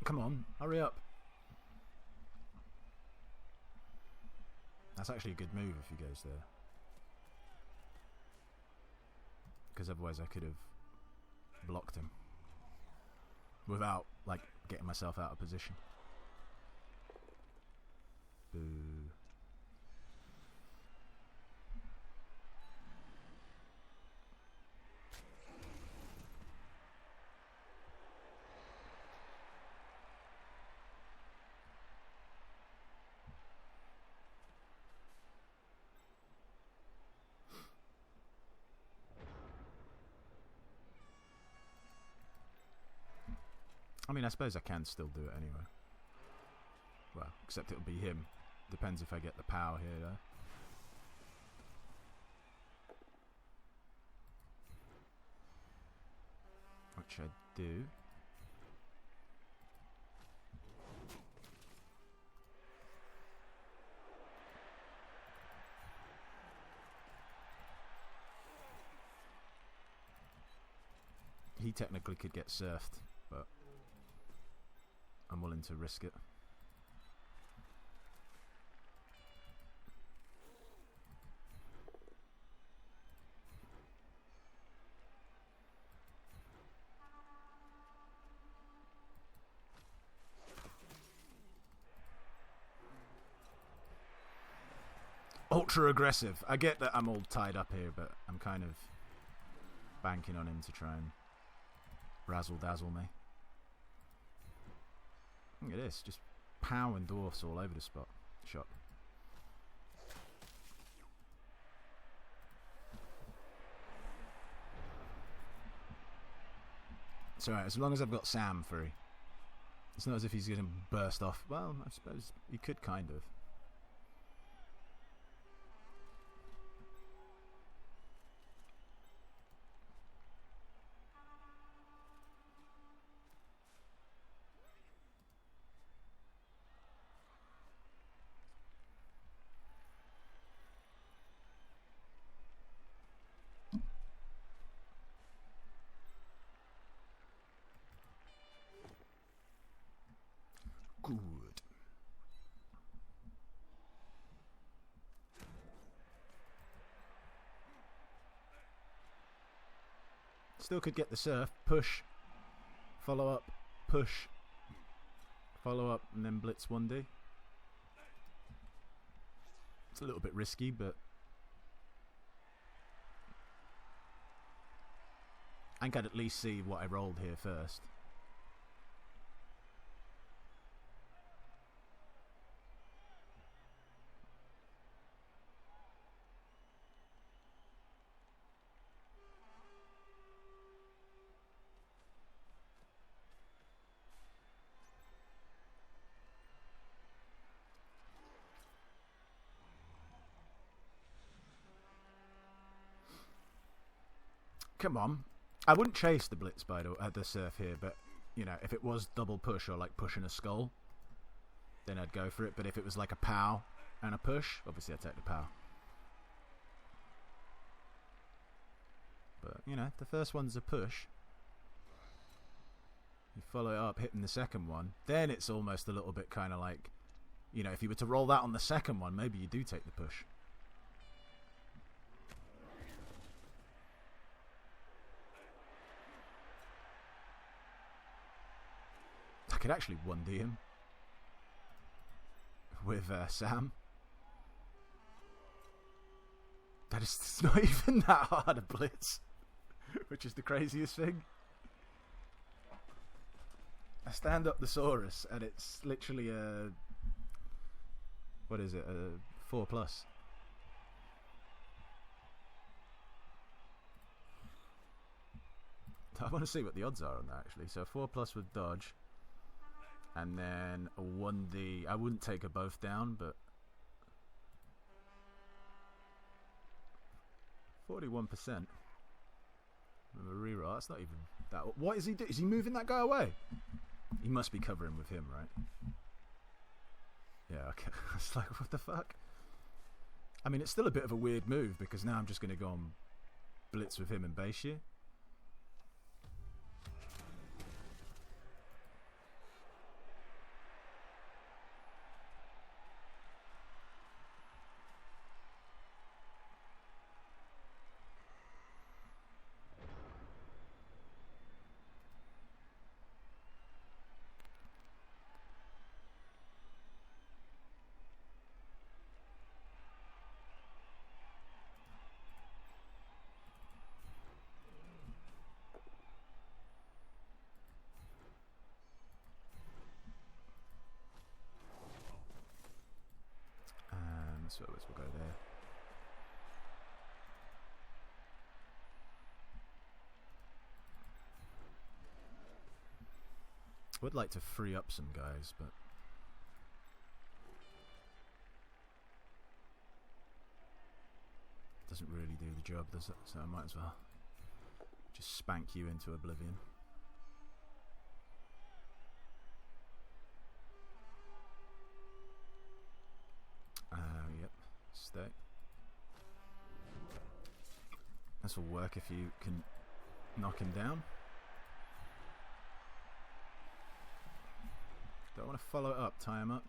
Come on, hurry up. That's actually a good move if he goes there. Because otherwise I could have blocked him. Without, like, getting myself out of position. Boo. I mean, I suppose I can still do it anyway. Well, except it'll be him. Depends if I get the power here, though. Which I do. He technically could get surfed, but I'm willing to risk it. Ultra aggressive. I get that I'm all tied up here, but I'm kind of banking on him to try and razzle dazzle me. Look at this, just powering dwarfs all over the shop. It's alright, as long as I've got Sam free. It's not as if he's going to burst off. Well, I suppose he could kind of. Good. Still could get the surf. Push. Follow up. Push. Follow up and then blitz 1D. It's a little bit risky, but I think I'd at least see what I rolled here first. Come on. I wouldn't chase the blitz at the surf here, but, you know, if it was double push or like pushing a skull, then I'd go for it. But if it was like a pow and a push, obviously I'd take the pow. But, you know, the first one's a push. You follow it up, hitting the second one, then it's almost a little bit kind of like, you know, if you were to roll that on the second one, maybe you do take the push. could actually 1D him with Sam. That is it's not even that hard a blitz, which is the craziest thing. I stand up Thesaurus and it's literally a... What is it? A 4+. I want to see what the odds are on that actually. So 4+ with dodge. And then a 1D. I wouldn't take a both down, but 41% with a reroll. That's not even that. What is he doing? Is he moving that guy away? He must be covering with him, right? Yeah, okay. It's like, what the fuck? I mean, it's still a bit of a weird move because now I'm just going to go on blitz with him and base you. So we'll go there. Would like to free up some guys, but doesn't really do the job, does it? So I might as well just spank you into oblivion. Yep, stay. This will work if you can knock him down. Don't want to follow it up, tie him up.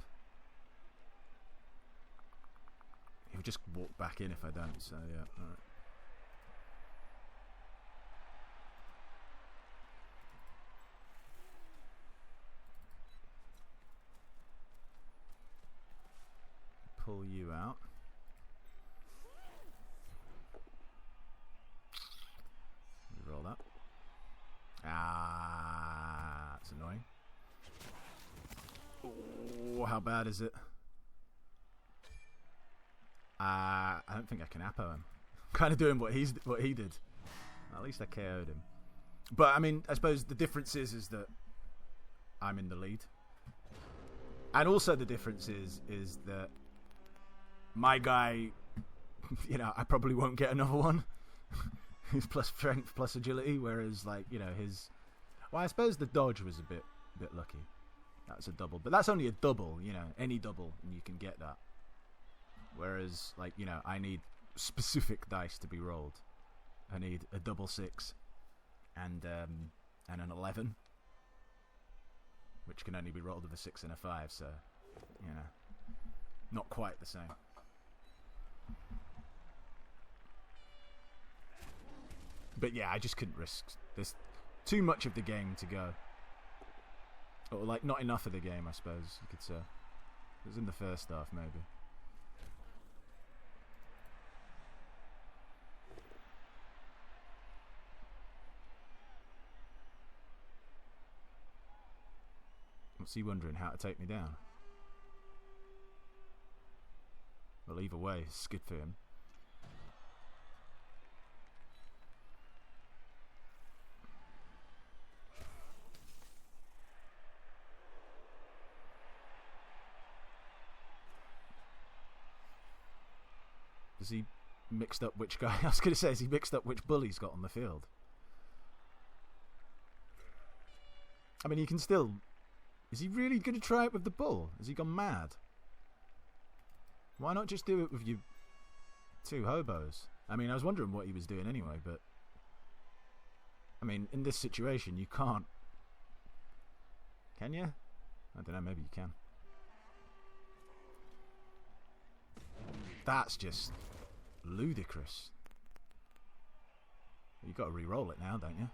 He'll just walk back in if I don't, so yeah, alright. Pull you out. Roll that. Ah, that's annoying. Oh, how bad is it? I don't think I can Apo him. I'm kind of doing what he did. At least I KO'd him. But I mean, I suppose the difference is that I'm in the lead, and also the difference is that my guy, you know, I probably won't get another one. He's plus strength, plus agility, whereas like, you know, his... Well, I suppose the dodge was a bit lucky. That's a double, but that's only a double, you know, any double and you can get that. Whereas, like, you know, I need specific dice to be rolled. I need a double 6 and an 11, which can only be rolled with a 6 and a 5, so, you know, not quite the same. But yeah, I just couldn't risk. There's too much of the game to go. Or like not enough of the game, I suppose you could say. It was in the first half, maybe. What's he wondering? How to take me down? Well, either way, it's good for him. Has he mixed up which guy? I was going to say, has he mixed up which bull he's got on the field? I mean, he can still... Is he really going to try it with the bull? Has he gone mad? Why not just do it with your 2 hobos? I mean, I was wondering what he was doing anyway, but... I mean, in this situation, you can't... Can you? I don't know, maybe you can. That's just ludicrous. You've got to re-roll it now, don't you?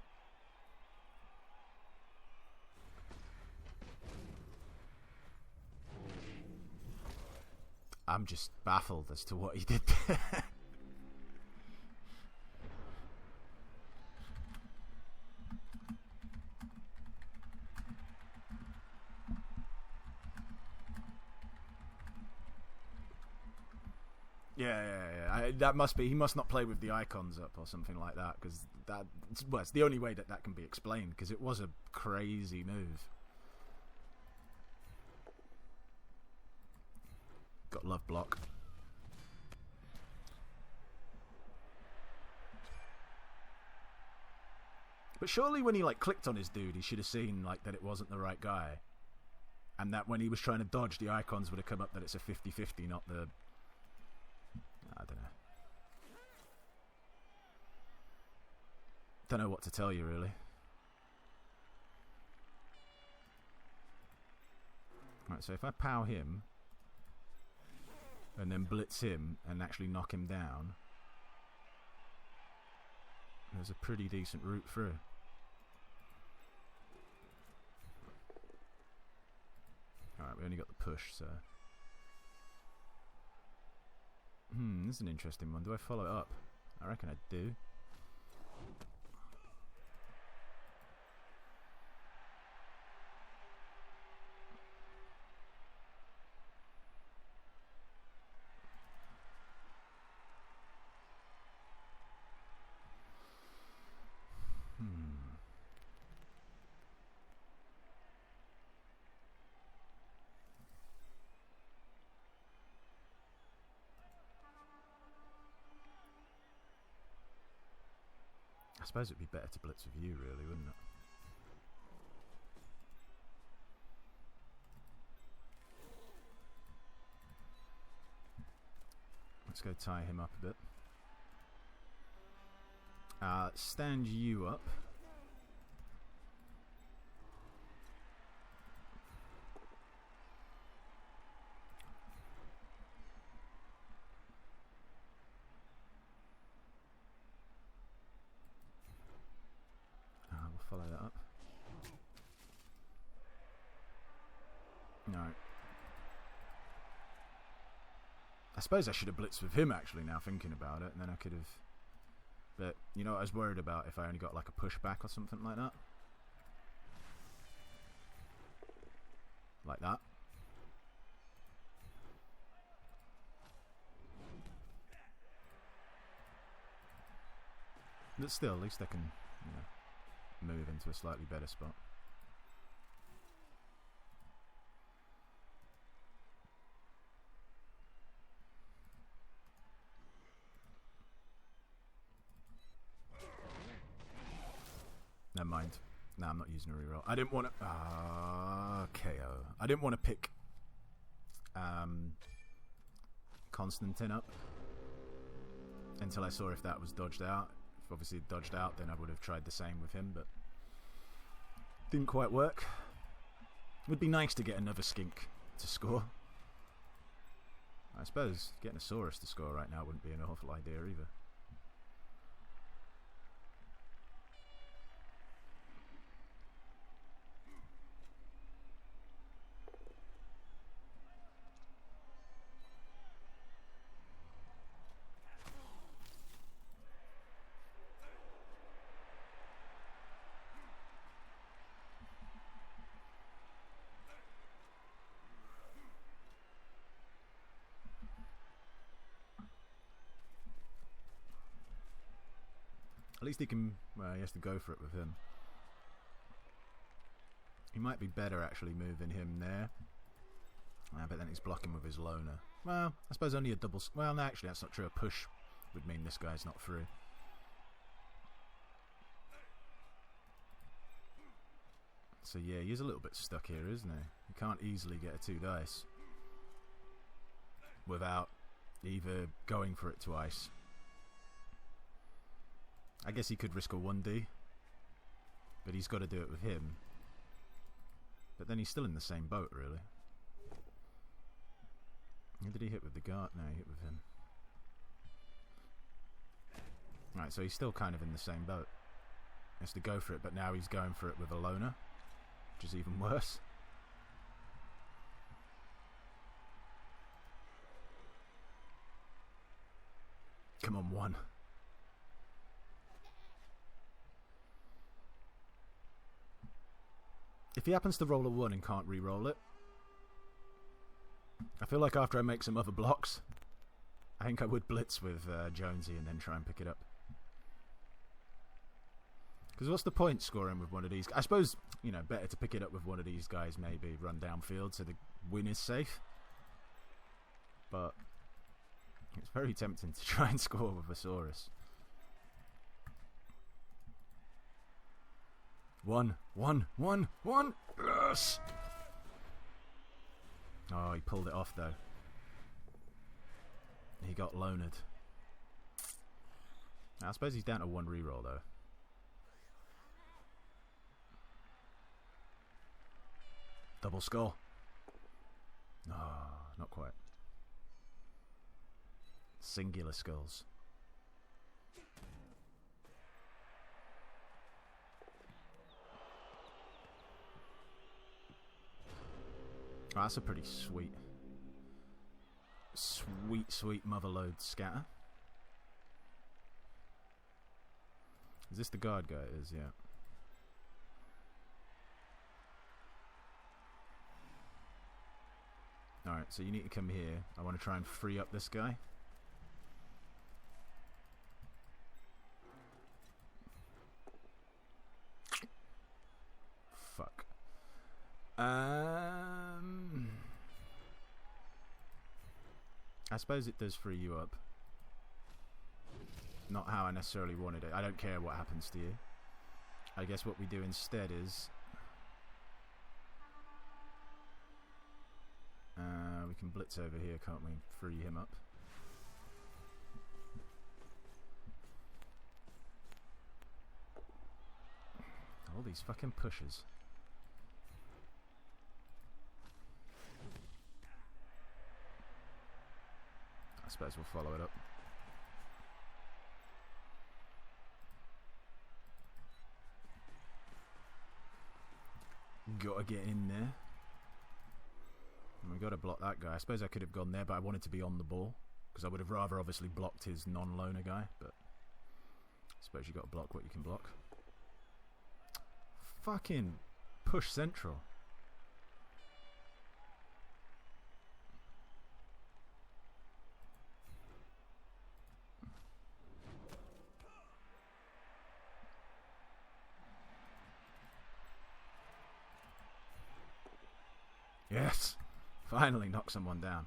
I'm just baffled as to what he did there. Yeah. That must be. He must not play with the icons up or something like that, because it's the only way that can be explained, because it was a crazy move. Got love block. But surely when he like clicked on his dude, he should have seen like that it wasn't the right guy, and that when he was trying to dodge, the icons would have come up that it's a 50-50, not the. I don't know. Don't know what to tell you, really. Right, so if I pow him and then blitz him and actually knock him down, there's a pretty decent route through. Alright, we only got the push, so... this is an interesting one. Do I follow it up? I reckon I do. I suppose it'd be better to blitz with you, really, wouldn't it? Let's go tie him up a bit. Stand you up. Follow that up. No. I suppose I should have blitzed with him, actually, now thinking about it, and then I could have... But, you know what I was worried about? If I only got like a pushback or something like that. Like that. But still, at least I can, you know, move into a slightly better spot. Never mind. No, I'm not using a reroll. I didn't want to... KO. I didn't want to pick Constantine up until I saw if that was dodged out. If obviously it dodged out, then I would have tried the same with him, but didn't quite work. Would be nice to get another skink to score. I suppose getting a Saurus to score right now wouldn't be an awful idea either. At least he can, well, he has to go for it with him. He might be better actually moving him there. But then he's blocking with his loner. Well, I suppose only a double... Well, no, actually that's not true. A push would mean this guy's not through. So yeah, he's a little bit stuck here, isn't he? He can't easily get a 2 dice without either going for it twice. I guess he could risk a 1D, but he's got to do it with him. But then he's still in the same boat, really. Who did he hit with the guard? No, he hit with him. Right, so he's still kind of in the same boat. He has to go for it, but now he's going for it with a loner, which is even worse. Come on, 1. If he happens to roll a 1 and can't re-roll it, I feel like after I make some other blocks, I think I would blitz with Jonesy and then try and pick it up. Because what's the point scoring with one of these? I suppose, you know, better to pick it up with one of these guys, maybe run downfield so the win is safe. But it's very tempting to try and score with Vesaurus. 1, 1, 1, 1. Yes! Oh, he pulled it off though. He got loaned. I suppose he's down to 1 reroll though. Double skull. No, not quite. Singular skulls. Oh, that's a pretty sweet motherload scatter. Is this the guard guy? It is, yeah. Alright, so you need to come here. I want to try and free up this guy. Fuck. I suppose it does free you up. Not how I necessarily wanted it. I don't care what happens to you. I guess what we do instead is we can blitz over here, can't we? Free him up. All these fucking pushes. I suppose we'll follow it up. Gotta get in there. And we gotta block that guy. I suppose I could have gone there, but I wanted to be on the ball. Because I would have rather obviously blocked his non-loner guy. But I suppose you gotta block what you can block. Fucking push central. Yes! Finally knock someone down.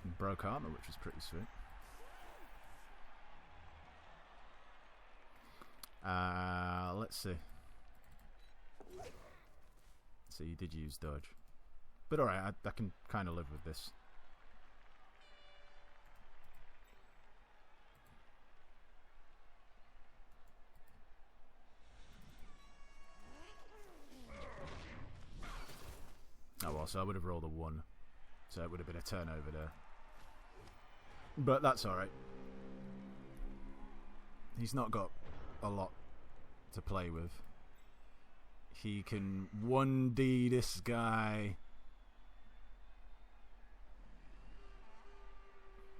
And broke armor, which was pretty sweet. Let's see. So you did use dodge. But alright, I can kind of live with this. Oh well, so I would have rolled a 1. So it would have been a turnover there. But that's alright. He's not got a lot to play with. He can 1D this guy.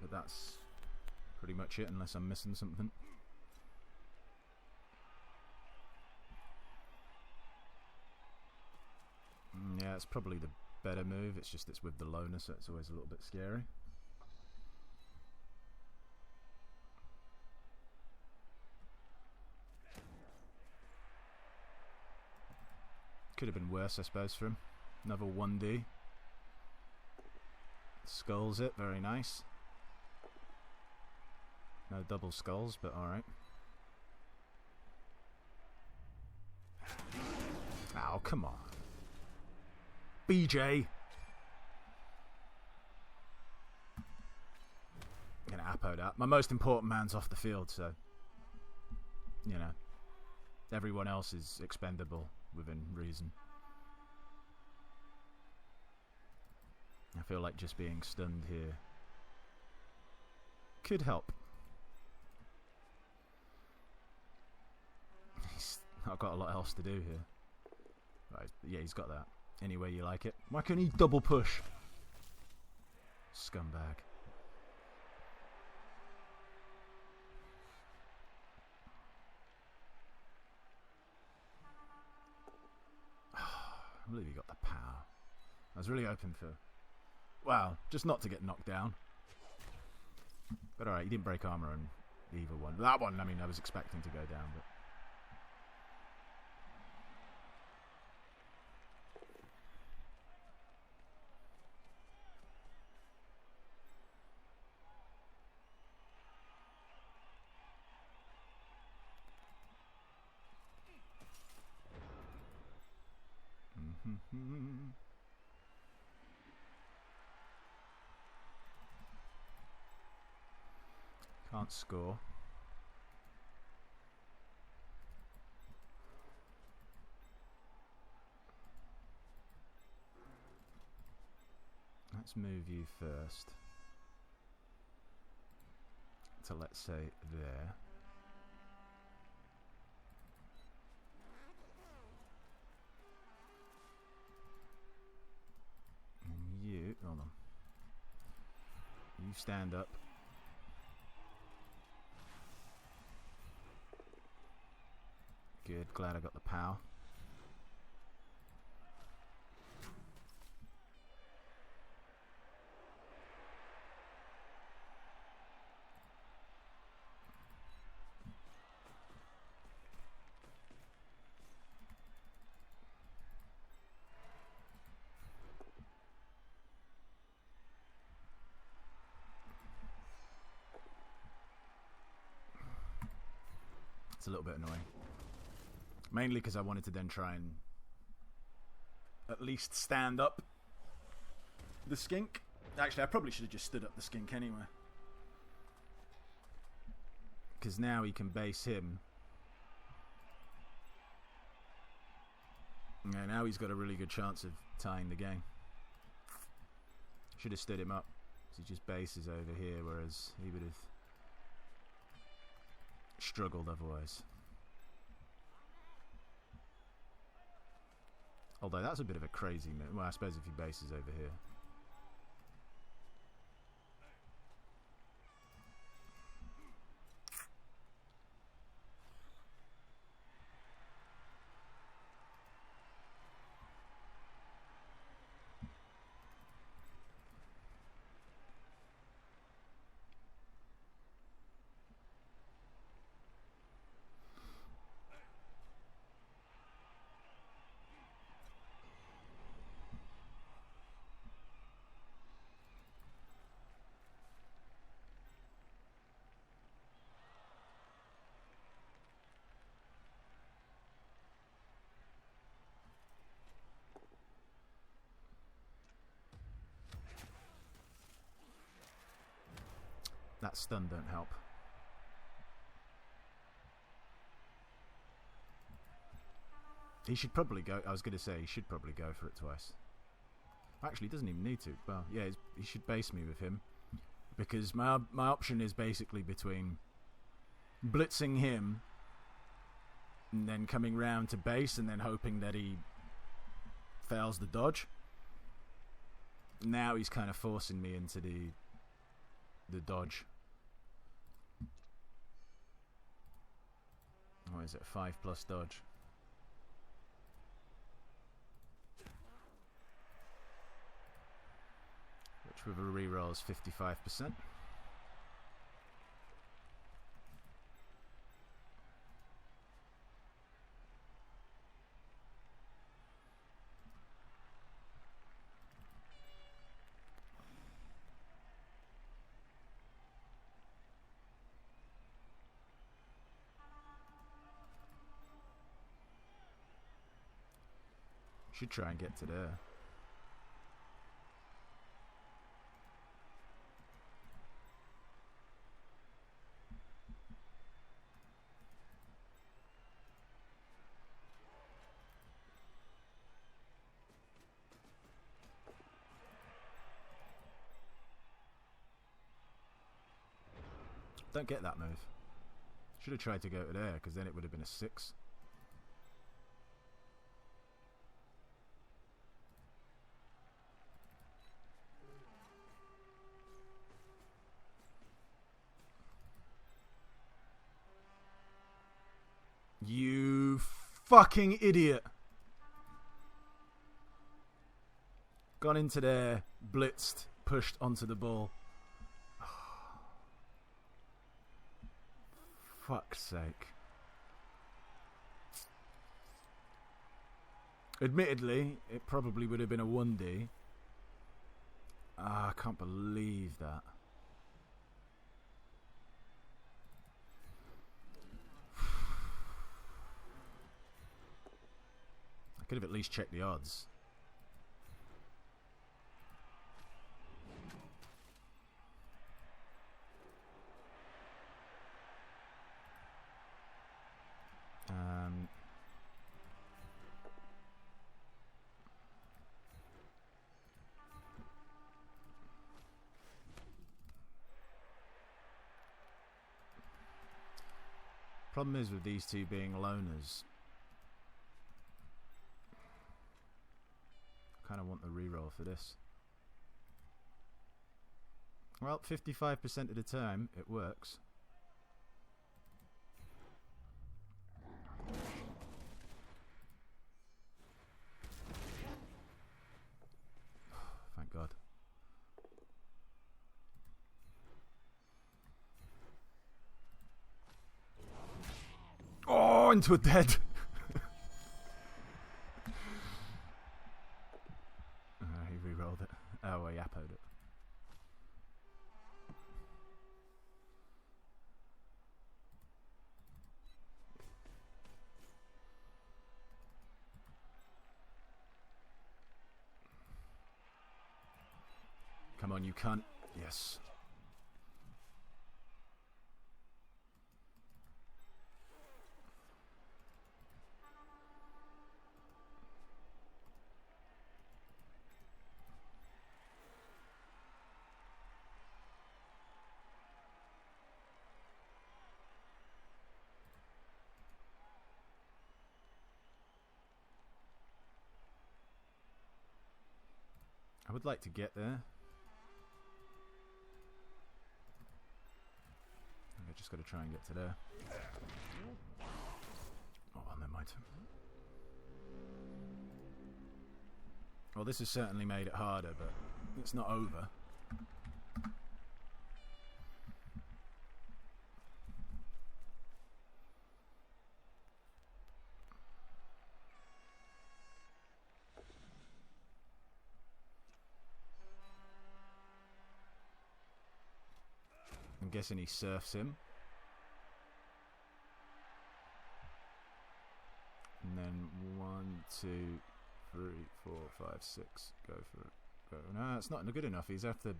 But that's pretty much it, unless I'm missing something. Yeah, it's probably the better move. It's just it's with the loner, so it's always a little bit scary. Could have been worse, I suppose, for him. Another 1D. Skulls it, very nice. No double skulls, but alright. Oh, come on. BJ! I'm gonna appo that. My most important man's off the field, so you know. Everyone else is expendable within reason. I feel like just being stunned here could help. He's not got a lot else to do here. Right, yeah, he's got that. Any way you like it. Why can't he double push? Scumbag. I believe he got the power. I was really hoping for... Well, just not to get knocked down. But alright, he didn't break armor on either one. That one, I mean, I was expecting to go down, but... Can't score. Let's move you first to, let's say, there. And you, hold on. You stand up. Good, glad I got the power. It's a little bit annoying. Mainly because I wanted to then try and at least stand up the skink. Actually, I probably should have just stood up the skink anyway. Because now he can base him. Yeah, now he's got a really good chance of tying the game. Should have stood him up. He just bases over here, whereas he would have struggled otherwise. Although that's a bit of a crazy move. Well, I suppose if he bases over here. That stun don't help. He should probably go... I was going to say, he should probably go for it twice. Actually, he doesn't even need to. Well, yeah, he should base me with him. Because my option is basically between blitzing him and then coming round to base and then hoping that he fails the dodge. Now he's kind of forcing me into the dodge. What is it? 5+ dodge. Which with a reroll is 55%. Should try and get to there. Don't get that move. Should have tried to go to there, because then it would have been a 6. You fucking idiot. Gone into there, blitzed, pushed onto the ball. Fuck's sake. Admittedly, it probably would have been a 1D. I can't believe that. I could have at least checked the odds. Problem is with these two being loners, I kind of want the reroll for this. Well, 55% of the time it works. Thank God. Oh, into a dead. He re-rolled it. Oh, well, he appoed it. Come on, you cunt. Yes. I would like to get there. I just got to try and get to there. Oh, well, never mind. Well, this has certainly made it harder, but it's not over. I'm guessing he surfs him. And then 1, 2, 3, 4, 5, 6. Go for it. Go. No, it's not good enough. He's have to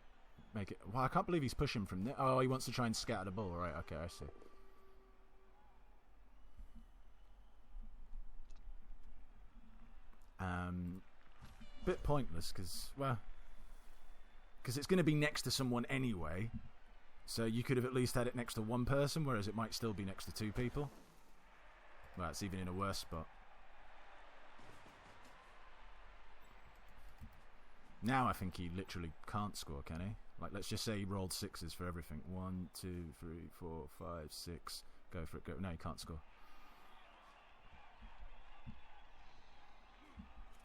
make it. Well, I can't believe he's pushing from there. Oh, he wants to try and scatter the ball. Right, okay, I see. Bit pointless because, well, because it's going to be next to someone anyway. So you could have at least had it next to one person, whereas it might still be next to two people. Well, it's even in a worse spot. Now I think he literally can't score, can he? Like, let's just say he rolled 6s for everything. 1, 2, 3, 4, 5, 6. Go for it. Go. No, he can't score.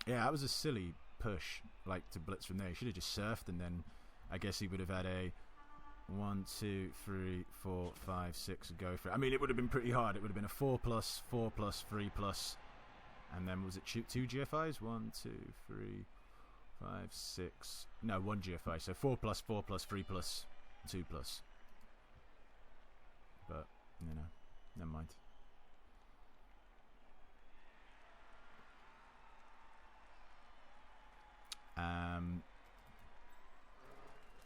Yeah, that was a silly push, like, to blitz from there. He should have just surfed, and then I guess he would have had a 1, 2, 3, 4, 5, 6 and go for it. I mean, it would have been pretty hard. It would have been a 4+, 4+, 3+, and then was it 2 GFIs? 1, 2, 3, 5, 6. No, 1 GFI. So 4+, 4+, 3+, 2+. But, you know, never mind.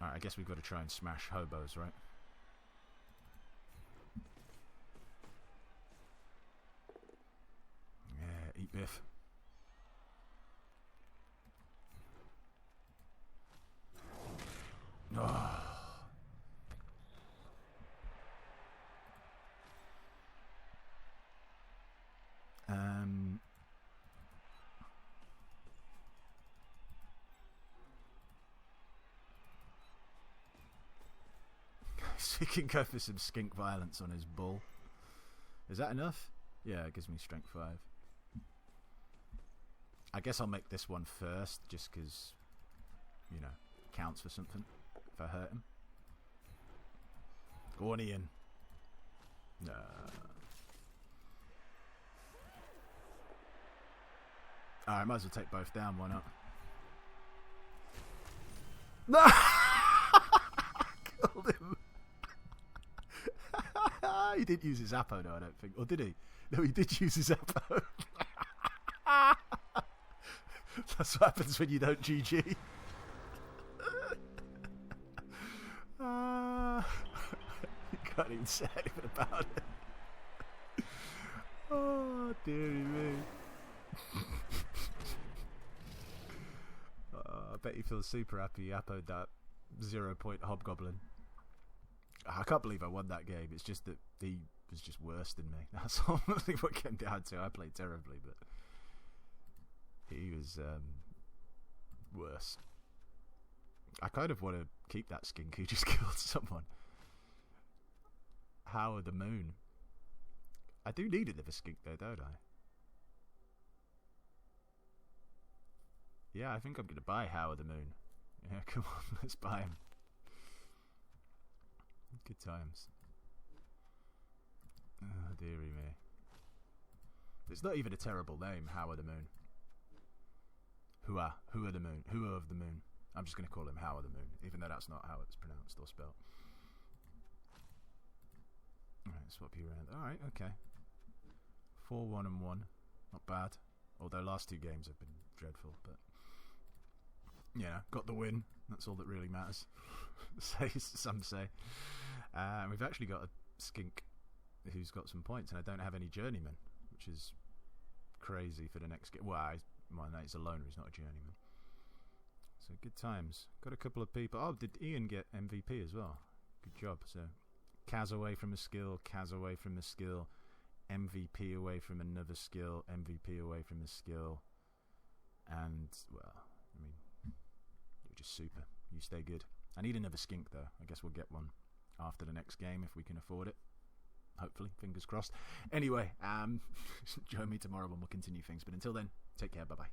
Alright, I guess we've got to try and smash hobos, right? Yeah, eat Biff. Oh. So he can go for some skink violence on his bull. Is that enough? Yeah, it gives me strength 5. I guess I'll make this one first, just because, you know, counts for something if I hurt him. Go on, Ian. No. Alright, might as well take both down, why not? No! Killed him. He didn't use his Apo though, I don't think. Or did he? No, he did use his Apo. That's what happens when you don't GG. You can't even say anything about it. Oh, dearie me. I bet he feels super happy he Apo'd that 0-point Hobgoblin. I can't believe I won that game. It's just that he was just worse than me. That's honestly what came down to. I played terribly, but he was worse. I kind of want to keep that skink who just killed someone. Howard the Moon. I do need another skink though, don't I? Yeah, I think I'm going to buy Howard the Moon. Yeah, come on, let's buy him. Good times. Oh, dearie me. It's not even a terrible name, Howard the Moon. Hua the Moon. Hua of the Moon. I'm just going to call him Howard the Moon, even though that's not how it's pronounced or spelled. Alright, swap you around. Alright, okay. 4-1 and 1. Not bad. Although last 2 games have been dreadful, but yeah, got the win. That's all that really matters. Some say. We've actually got a skink who's got some points, and I don't have any journeyman, which is crazy for the next game. Well, my mate's a loner, he's not a journeyman. So good times. Got a couple of people. Oh, did Ian get MVP as well? Good job. So Kaz away from a skill, Kaz away from a skill, MVP away from another skill, MVP away from a skill, and, well, I mean, you're just super. You stay good. I need another skink though. I guess we'll get one after the next game if we can afford it. Hopefully, fingers crossed. Anyway, join me tomorrow when we'll continue things. But until then, take care. Bye bye.